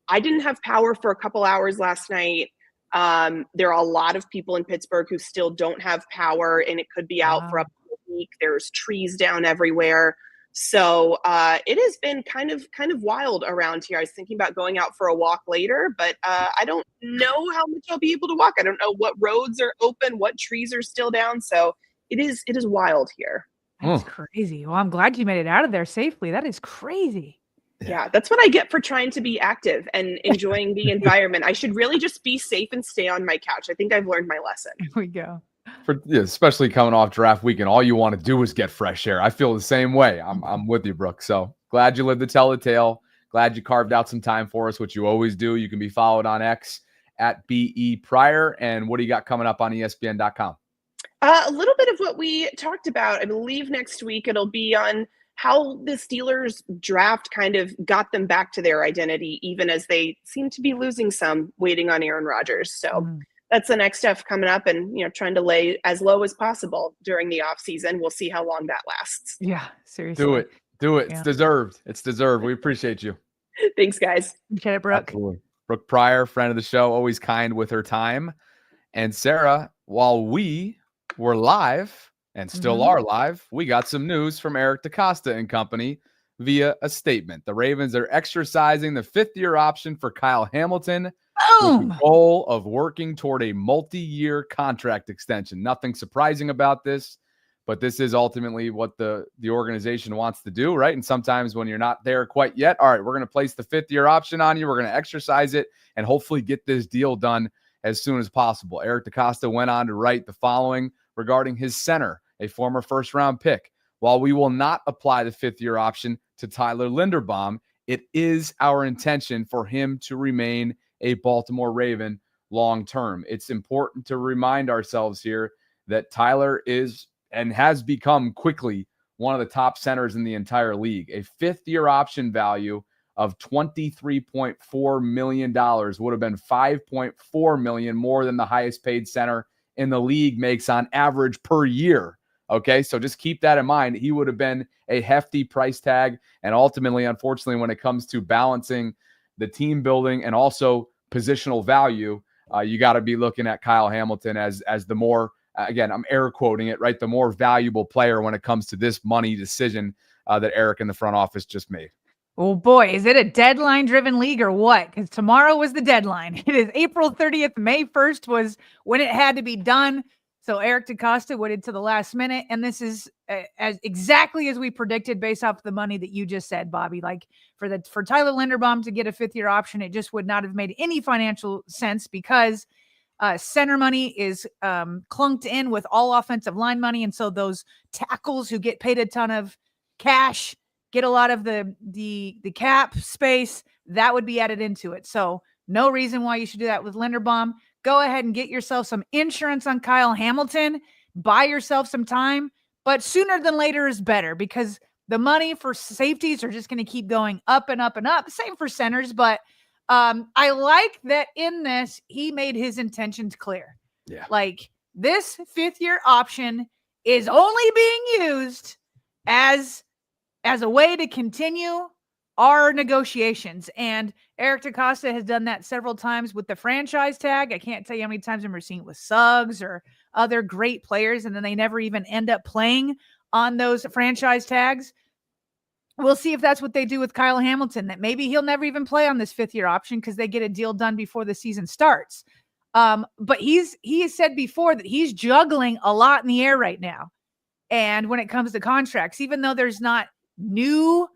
I didn't have power for a couple hours last night. There are a lot of people in Pittsburgh who still don't have power, and it could be out for up to a week. There's trees down everywhere. So it has been kind of wild around here. I was thinking about going out for a walk later, but I don't know how much I'll be able to walk. I don't know what roads are open, what trees are still down. So it is wild here. That's crazy. Well, I'm glad you made it out of there safely. That is crazy. Yeah, that's what I get for trying to be active and enjoying the environment. I should really just be safe and stay on my couch. I think I've learned my lesson. Here we go. Especially coming off draft weekend, all you want to do is get fresh air. I feel the same way. I'm with you, Brooke. So glad you lived to tell the tale. Glad you carved out some time for us, which you always do. You can be followed on X at BE Pryor. And what do you got coming up on ESPN.com? A little bit of what we talked about. I believe next week it'll be on how the Steelers draft kind of got them back to their identity, even as they seem to be losing some, waiting on Aaron Rodgers. So that's the next stuff coming up, and trying to lay as low as possible during the offseason. We'll see how long that lasts. Yeah, seriously. Do it. Yeah. It's deserved. We appreciate you. Thanks, guys. Appreciate it, Brooke. Absolutely. Brooke Pryor, friend of the show, always kind with her time. And Sarah, while we were live and still are live, we got some news from Eric DeCosta and company via a statement. The Ravens are exercising the 5th-year option for Kyle Hamilton with the goal of working toward a multi-year contract extension. Nothing surprising about this, but this is ultimately what the organization wants to do, right? And sometimes when you're not there quite yet, all right, we're going to place the 5th-year option on you. We're going to exercise it and hopefully get this deal done as soon as possible. Eric DeCosta went on to write the following regarding his center, a former first-round pick. While we will not apply the 5th-year option to Tyler Linderbaum, it is our intention for him to remain a Baltimore Raven long-term. It's important to remind ourselves here that Tyler is and has become quickly one of the top centers in the entire league. A 5th-year option value of $23.4 million would have been $5.4 million more than the highest paid center in the league makes on average per year. Okay, so just keep that in mind. He would have been a hefty price tag. And ultimately, unfortunately, when it comes to balancing the team building and also positional value, you got to be looking at Kyle Hamilton as the more, again, I'm air quoting it, right? The more valuable player when it comes to this money decision that Eric in the front office just made. Oh boy, is it a deadline-driven league or what? Because tomorrow was the deadline. It is April 30th. May 1st was when it had to be done. So Eric DeCosta waited to the last minute, and this is as exactly as we predicted based off the money that you just said, Bobby. Like for Tyler Linderbaum to get a 5th-year option, it just would not have made any financial sense because center money is clunked in with all offensive line money, and so those tackles who get paid a ton of cash get a lot of the cap space that would be added into it. So no reason why you should do that with Linderbaum. Go ahead and get yourself some insurance on Kyle Hamilton. Buy yourself some time, but sooner than later is better because the money for safeties are just going to keep going up and up and up. Same for centers, but I like that in this, he made his intentions clear. Yeah. Like this 5th-year option is only being used as a way to continue our negotiations. And Eric DeCosta has done that several times with the franchise tag. I can't tell you how many times I've seen it with Suggs or other great players, and then they never even end up playing on those franchise tags. We'll see if that's what they do with Kyle Hamilton, that maybe he'll never even play on this 5th-year option because they get a deal done before the season starts. But he has said before that he's juggling a lot in the air right now. And when it comes to contracts, even though there's not new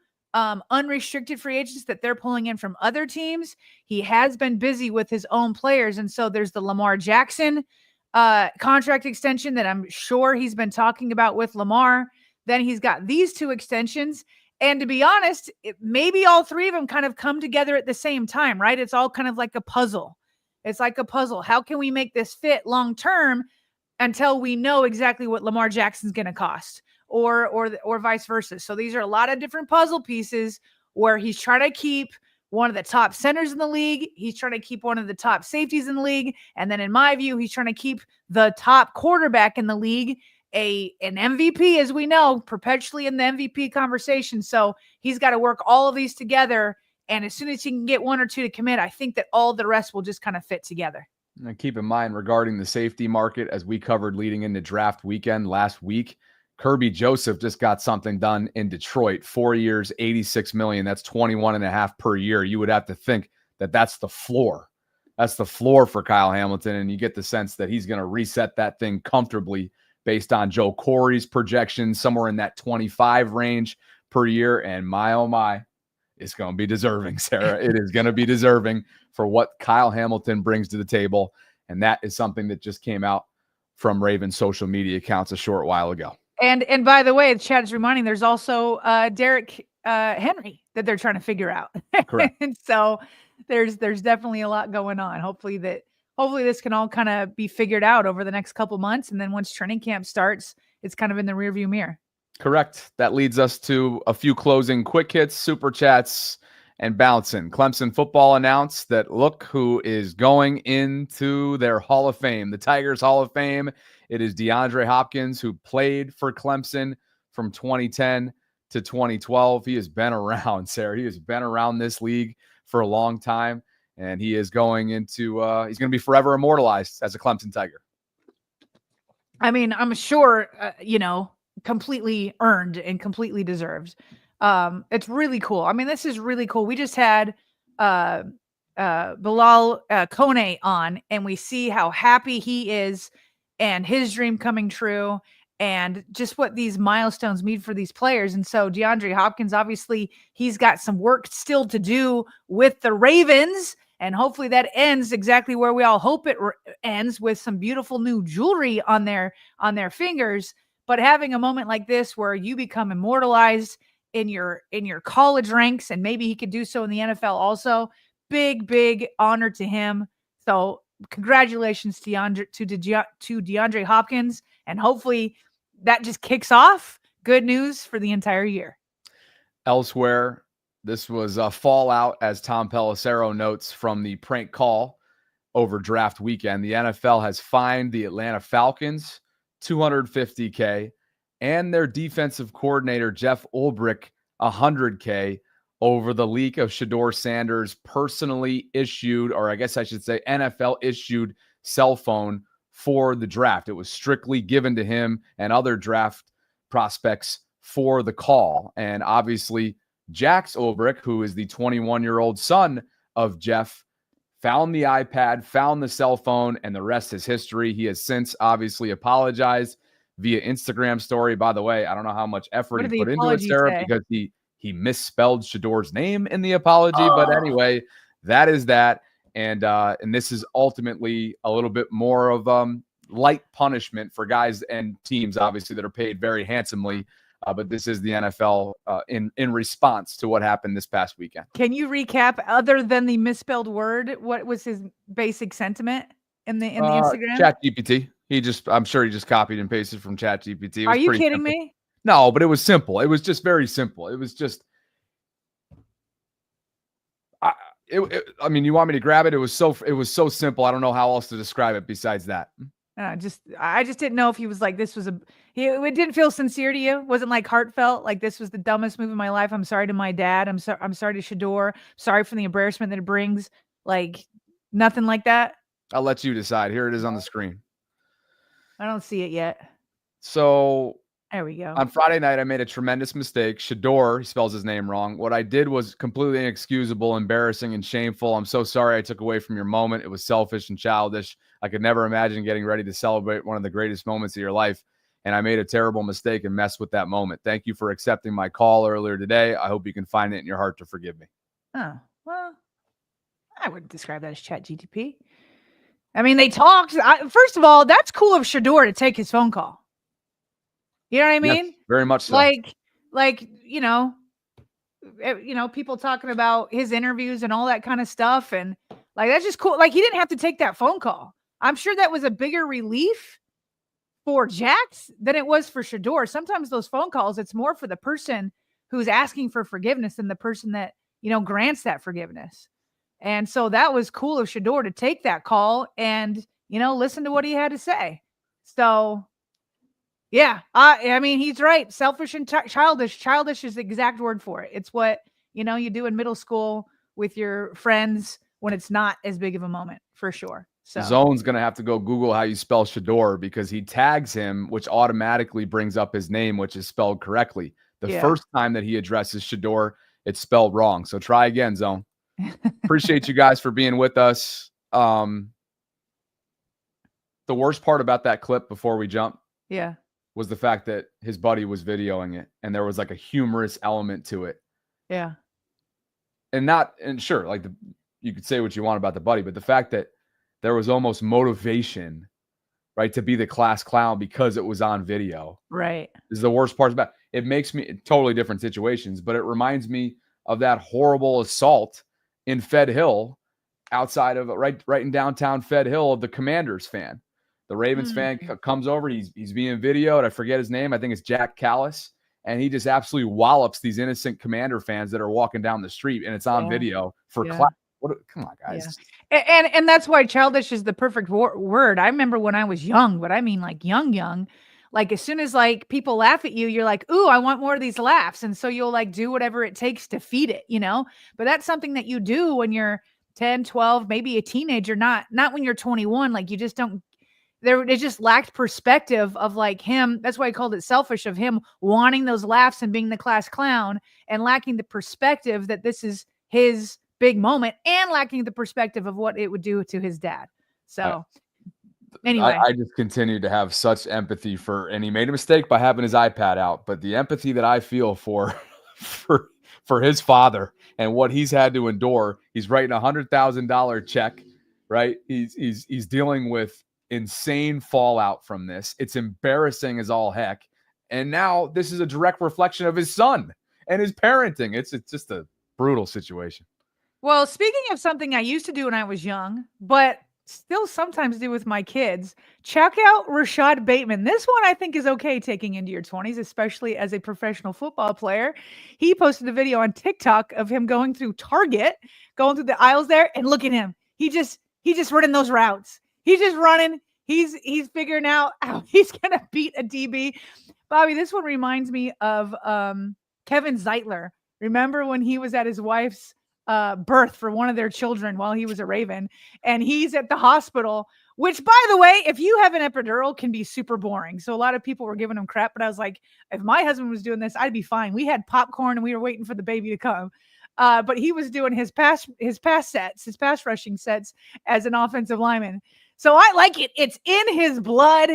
unrestricted free agents that they're pulling in from other teams, he has been busy with his own players. And so there's the Lamar Jackson contract extension that I'm sure he's been talking about with Lamar. Then he's got these 2 extensions. And to be honest, maybe all 3 of them kind of come together at the same time, right? It's all kind of like a puzzle. It's like a puzzle. How can we make this fit long-term until we know exactly what Lamar Jackson's going to cost? Or vice versa. So these are a lot of different puzzle pieces where he's trying to keep one of the top centers in the league. He's trying to keep one of the top safeties in the league. And then in my view, he's trying to keep the top quarterback in the league, an MVP, as we know, perpetually in the MVP conversation. So he's got to work all of these together. And as soon as he can get 1 or 2 to commit, I think that all the rest will just kind of fit together. And keep in mind regarding the safety market, as we covered leading into draft weekend last week, Kirby Joseph just got something done in Detroit. 4 years, $86 million. That's 21.5 per year. You would have to think that that's the floor. That's the floor for Kyle Hamilton. And you get the sense that he's going to reset that thing comfortably based on Joe Corey's projections, somewhere in that 25 range per year. And my, oh my, it's going to be deserving, Sarah. It is going to be deserving for what Kyle Hamilton brings to the table. And that is something that just came out from Ravens social media accounts a short while ago. And by the way, the chat is reminding there's also Derrick Henry that they're trying to figure out. Correct. And so there's definitely a lot going on. Hopefully this can all kind of be figured out over the next couple months. And then once training camp starts, it's kind of in the rearview mirror. Correct. That leads us to a few closing quick hits, super chats, and bouncing. Clemson football announced that look who is going into their Hall of Fame, the Tigers Hall of Fame. It is DeAndre Hopkins, who played for Clemson from 2010 to 2012. He has been around, Sarah. He has been around this league for a long time. and he is going into he's going to be forever immortalized as a Clemson Tiger. I mean, I'm sure, completely earned and completely deserved. It's really cool. I mean, this is really cool. We just had Balal Kone on, and we see how happy he is and his dream coming true and just what these milestones mean for these players. And so DeAndre Hopkins, obviously, he's got some work still to do with the Ravens. And hopefully that ends exactly where we all hope it ends, with some beautiful new jewelry on their fingers. But having a moment like this where you become immortalized in your college ranks, and maybe he could do so in the NFL also, big honor to him. So congratulations to DeAndre Hopkins, and hopefully that just kicks off good news for the entire year. Elsewhere, this was a fallout, as Tom Pelissero notes, from the prank call over draft weekend. The NFL has fined the Atlanta Falcons $250K and their defensive coordinator, Jeff Ulbrich, $100K over the leak of Shedeur Sanders' personally issued, or I guess I should say NFL issued, cell phone for the draft. It was strictly given to him and other draft prospects for the call. And obviously, Jax Ulbrich, who is the 21-year-old son of Jeff, found the iPad, found the cell phone, and the rest is history. He has since obviously apologized via Instagram story. By the way, I don't know how much effort he put into it, Sarah, because he misspelled Shedeur's name in the apology. But anyway, that is that. And this is ultimately a little bit more of light punishment for guys and teams, obviously, that are paid very handsomely. But this is the NFL in response to what happened this past weekend. Can you recap, other than the misspelled word, what was his basic sentiment in the Instagram? ChatGPT. I'm sure he just copied and pasted from ChatGPT. Are you kidding me? No, but it was simple. It was just very simple. It was just, I mean, you want me to grab it? It was so simple. I don't know how else to describe it besides that. I just didn't know if he was like, this was it didn't feel sincere to you. It wasn't like heartfelt, like this was the dumbest move of my life. I'm sorry to my dad. I'm sorry to Shedeur. Sorry for the embarrassment that it brings. Like nothing like that. I'll let you decide. Here it is on the screen. I don't see it yet. So there we go. On Friday night, I made a tremendous mistake. Shedeur, he spells his name wrong. What I did was completely inexcusable, embarrassing, and shameful. I'm so sorry I took away from your moment. It was selfish and childish. I could never imagine getting ready to celebrate one of the greatest moments of your life, and I made a terrible mistake and messed with that moment. Thank you for accepting my call earlier today. I hope you can find it in your heart to forgive me. Oh, well, I wouldn't describe that as ChatGPT. I mean, they talked. First of all, that's cool of Shedeur to take his phone call. You know what I mean? Yes, very much so. Like people talking about his interviews and all that kind of stuff, and like that's just cool. Like he didn't have to take that phone call. I'm sure that was a bigger relief for Jax than it was for Shedeur. Sometimes those phone calls, it's more for the person who's asking for forgiveness than the person that grants that forgiveness. And so that was cool of Shedeur to take that call and listen to what he had to say. So. Yeah, I mean, he's right. Selfish and childish. Childish is the exact word for it. It's what, you do in middle school with your friends when it's not as big of a moment, for sure. So Zone's going to have to go Google how you spell Shedeur, because he tags him, which automatically brings up his name, which is spelled correctly. The first time that he addresses Shedeur, it's spelled wrong. So try again, Zone. Appreciate you guys for being with us. The worst part about that clip before we jump. Yeah. Was the fact that his buddy was videoing it, and there was like a humorous element to it. Yeah. And sure, like you could say what you want about the buddy, but the fact that there was almost motivation, right, to be the class clown because it was on video. Right. Is the worst part about it. Makes me totally different situations, but it reminds me of that horrible assault in Fed Hill outside of right in downtown Fed Hill of the Commanders fan. The Ravens fan comes over. He's being videoed. I forget his name. I think it's Jack Callis. And he just absolutely wallops these innocent Commander fans that are walking down the street. And it's on video for class. Come on, guys. Yeah. And that's why childish is the perfect word. I remember when I was young, but I mean like young. Like as soon as like people laugh at you, you're like, ooh, I want more of these laughs. And so you'll like do whatever it takes to feed it, But that's something that you do when you're 10, 12, maybe a teenager, not when you're 21. Like, you just don't, it just lacked perspective of like him. That's why I called it selfish, of him wanting those laughs and being the class clown, and lacking the perspective that this is his big moment, and lacking the perspective of what it would do to his dad. So anyway, I just continue to have such empathy for, and he made a mistake by having his iPad out, but the empathy that I feel for his father and what he's had to endure. He's writing $100,000 check, right? He's dealing with insane fallout from this. It's embarrassing as all heck. And now this is a direct reflection of his son and his parenting. It's just a brutal situation. Well, speaking of something I used to do when I was young, but still sometimes do with my kids, check out Rashad Bateman. This one I think is okay taking into your 20s, especially as a professional football player. He posted a video on TikTok of him going through Target, going through the aisles there, and look at him. He just running those routes. He's just running. He's figuring out how he's gonna beat a DB. Bobby, this one reminds me of Kevin Zeitler. Remember when he was at his wife's birth for one of their children while he was a Raven, and he's at the hospital, which, by the way, if you have an epidural, can be super boring. So a lot of people were giving him crap, but I was like, if my husband was doing this, I'd be fine. We had popcorn and we were waiting for the baby to come. But he was doing his pass rushing sets as an offensive lineman. So I like it. It's in his blood.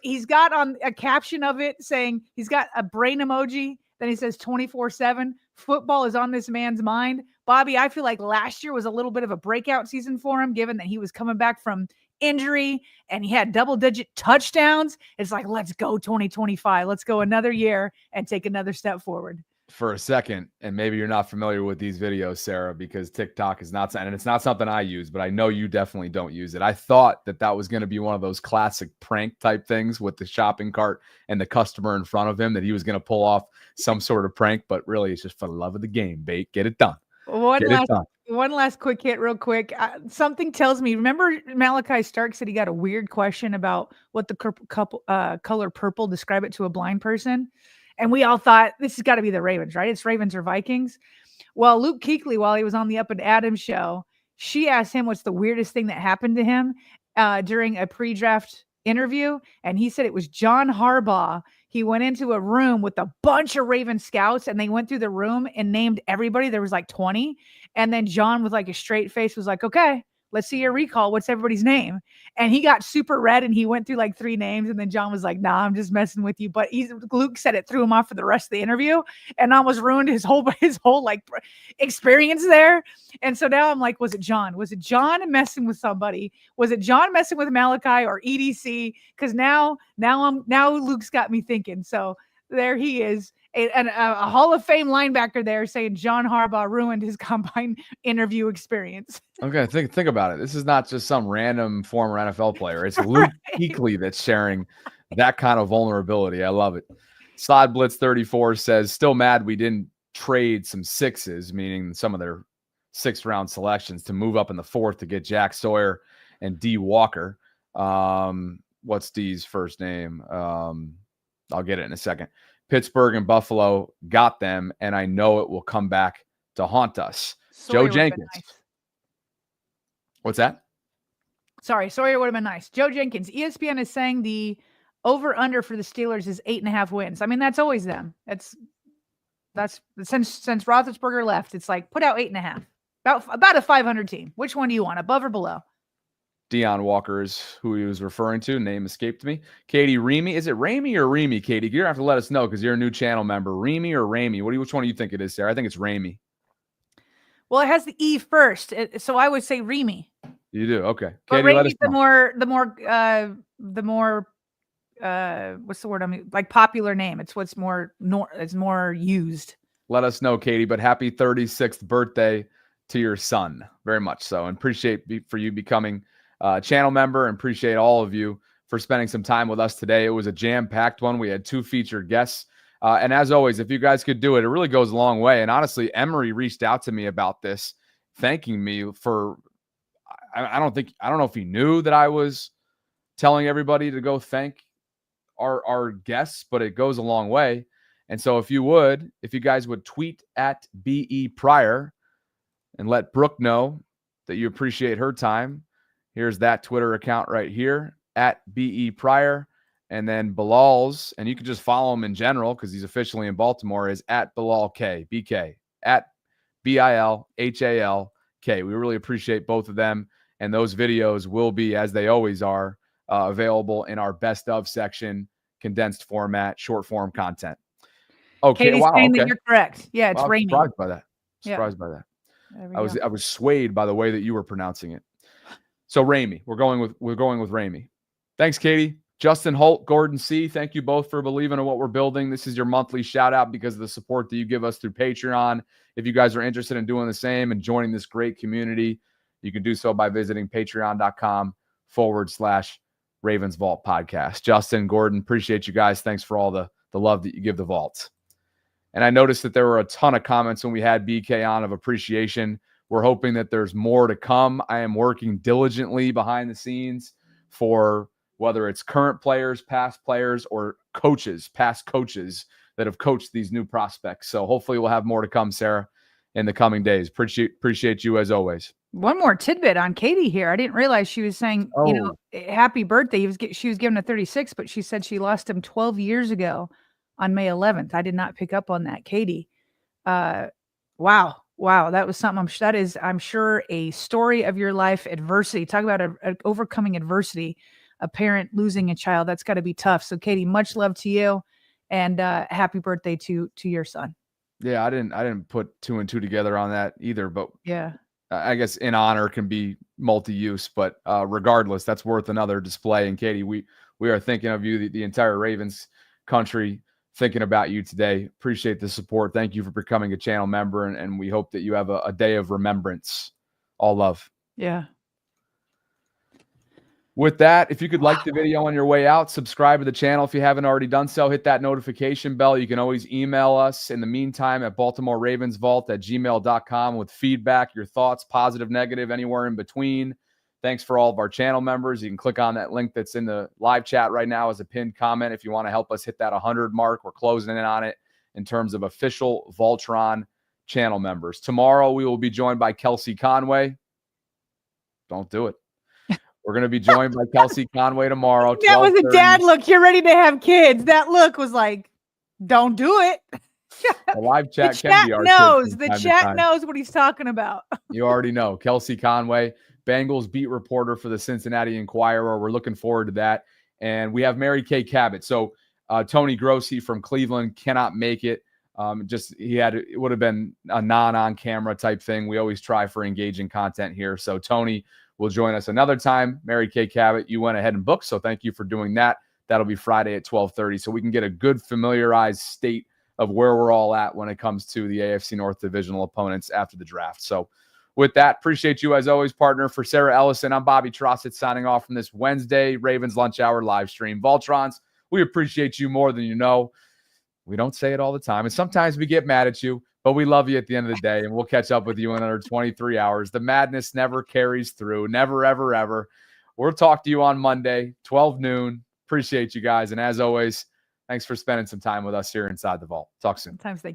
He's got on a caption of it saying, he's got a brain emoji. Then he says 24/7. Football is on this man's mind. Bobby, I feel like last year was a little bit of a breakout season for him, given that he was coming back from injury and he had double-digit touchdowns. It's like, let's go 2025. Let's go another year and take another step forward. For a second, and maybe you're not familiar with these videos, Sarah, because TikTok is not, and it's not something I use, but I know you definitely don't use it. I thought that was going to be one of those classic prank type things with the shopping cart and the customer in front of him, that he was going to pull off some sort of prank, but really it's just for the love of the game, bait. Get it done. One last quick hit real quick. Something tells me, remember Malaki Stark said he got a weird question about what the color purple, describe it to a blind person. And we all thought this has got to be the Ravens, right? It's Ravens or Vikings. Well, Luke Kuechly, while he was on the Up and Adams show, she asked him what's the weirdest thing that happened to him during a pre-draft interview. And he said it was John Harbaugh. He went into a room with a bunch of Raven scouts, and they went through the room and named everybody. There was like 20. And then John, with like a straight face, was like, okay, let's see your recall. What's everybody's name? And he got super red and he went through like 3 names. And then John was like, nah, I'm just messing with you. But Luke said it threw him off for the rest of the interview and almost ruined his whole like experience there. And so now I'm like, was it John? Was it John messing with somebody? Was it John messing with Malaki or EDC? Because now Luke's got me thinking. So there he is. A Hall of Fame linebacker there saying John Harbaugh ruined his combine interview experience. Okay, think about it. This is not just some random former NFL player. It's Luke Kuechly that's sharing that kind of vulnerability. I love it. Slide Blitz 34 says, still mad we didn't trade some 6s, meaning some of their 6th round selections, to move up in the 4th to get Jack Sawyer and D Walker. What's D's first name? I'll get it in a second. Pittsburgh and Buffalo got them, and I know it will come back to haunt us. Sawyer Joe Jenkins. Nice. What's that? Sorry, Sawyer would have been nice. Joe Jenkins. ESPN is saying the over-under for the Steelers is 8.5 wins. I mean, that's always them. That's since Roethlisberger left. It's like, put out 8.5. About a 500 team. Which one do you want, above or below? Deion Walker is who he was referring to. Name escaped me. Katie Remy. Is it Ramey or Remy, Katie? You're going to have to let us know because you're a new channel member. Remy or Ramey? Which one do you think it is, Sarah? I think it's Ramey. Well, it has the E first, so I would say Remy. You do? Okay. But Katie, let us the know. more what's the word? I mean, like popular name. It's what's it's more used. Let us know, Katie. But happy 36th birthday to your son. Very much so. And appreciate for you becoming channel member, and appreciate all of you for spending some time with us today. It was a jam-packed one. We had 2 featured guests. And as always, if you guys could do it, it really goes a long way. And honestly, Emery reached out to me about this, thanking me for, I don't know if he knew that I was telling everybody to go thank our guests, but it goes a long way. And so if you guys would tweet at BE Pryor and let Brooke know that you appreciate her time. Here's that Twitter account right here, at BE Pryor. And then Balal's, and you can just follow him in general because he's officially in Baltimore, is at Balal K, BK, at BILHALK. We really appreciate both of them. And those videos will be, as they always are, available in our best of section, condensed format, short form content. Okay, Katie's wow, saying okay. that you're correct. Yeah, it's Wow, Raimi. surprised by that. Yeah. Surprised by that. There we I was swayed by the way that you were pronouncing it. So Raimi, we're going with Raimi. Thanks, Katie. Justin Holt, Gordon C., thank you both for believing in what we're building. This is your monthly shout out because of the support that you give us through Patreon. If you guys are interested in doing the same and joining this great community, you can do so by visiting patreon.com/RavensVault podcast. Justin, Gordon, appreciate you guys. Thanks for all the love that you give the Vault. And I noticed that there were a ton of comments when we had BK on of appreciation. We're hoping that there's more to come. I am working diligently behind the scenes for whether it's current players, past players, or coaches, past coaches that have coached these new prospects. So hopefully we'll have more to come, Sarah, in the coming days. Appreciate you as always. One more tidbit on Katie here. I didn't realize she was saying, happy birthday. She was given a 36, but she said she lost him 12 years ago on May 11th. I did not pick up on that, Katie. Wow. That was something. That is, I'm sure, a story of your life. Adversity. Talk about overcoming adversity. A parent losing a child. That's got to be tough. So, Katie, much love to you, and happy birthday to your son. Yeah, I didn't put two and two together on that either, but yeah, I guess in honor can be multi-use, but regardless, that's worth another display. And Katie, we are thinking of you, the entire Ravens country, thinking about you today. Appreciate the support. Thank you for becoming a channel member, and we hope that you have a day of remembrance. All love. Yeah. With that, if you could like the video on your way out, subscribe to the channel if you haven't already done so. Hit that notification bell. You can always email us in the meantime at BaltimoreRavensVault@gmail.com with feedback, your thoughts, positive, negative, anywhere in between. Thanks for all of our channel members. You can click on that link that's in the live chat right now as a pinned comment if you want to help us hit that 100 mark. We're closing in on it in terms of official Voltron channel members. Tomorrow, we will be joined by Kelsey Conway. Don't do it. We're going to be joined by Kelsey Conway tomorrow. That was a dad look. You're ready to have kids. That look was like, don't do it. The live chat can be our knows. The chat knows what he's talking about. You already know. Kelsey Conway, Bengals beat reporter for the Cincinnati Enquirer. We're looking forward to that. And we have Mary Kay Cabot. So Tony Grossi from Cleveland cannot make it. It would have been a non-on-camera type thing. We always try for engaging content here. So Tony will join us another time. Mary Kay Cabot, you went ahead and booked, so thank you for doing that. That'll be Friday at 12:30, so we can get a good familiarized state of where we're all at when it comes to the AFC North divisional opponents after the draft. So with that, appreciate you as always, partner. For Sarah Ellison, I'm Bobby Trossett signing off from this Wednesday Ravens Lunch Hour live stream. Voltrons, we appreciate you more than you know. We don't say it all the time, and sometimes we get mad at you, but we love you at the end of the day, and we'll catch up with you in another 23 hours. The madness never carries through. Never, ever, ever. We'll talk to you on Monday, 12 noon. Appreciate you guys. And as always, thanks for spending some time with us here inside the Vault. Talk soon. Sometimes they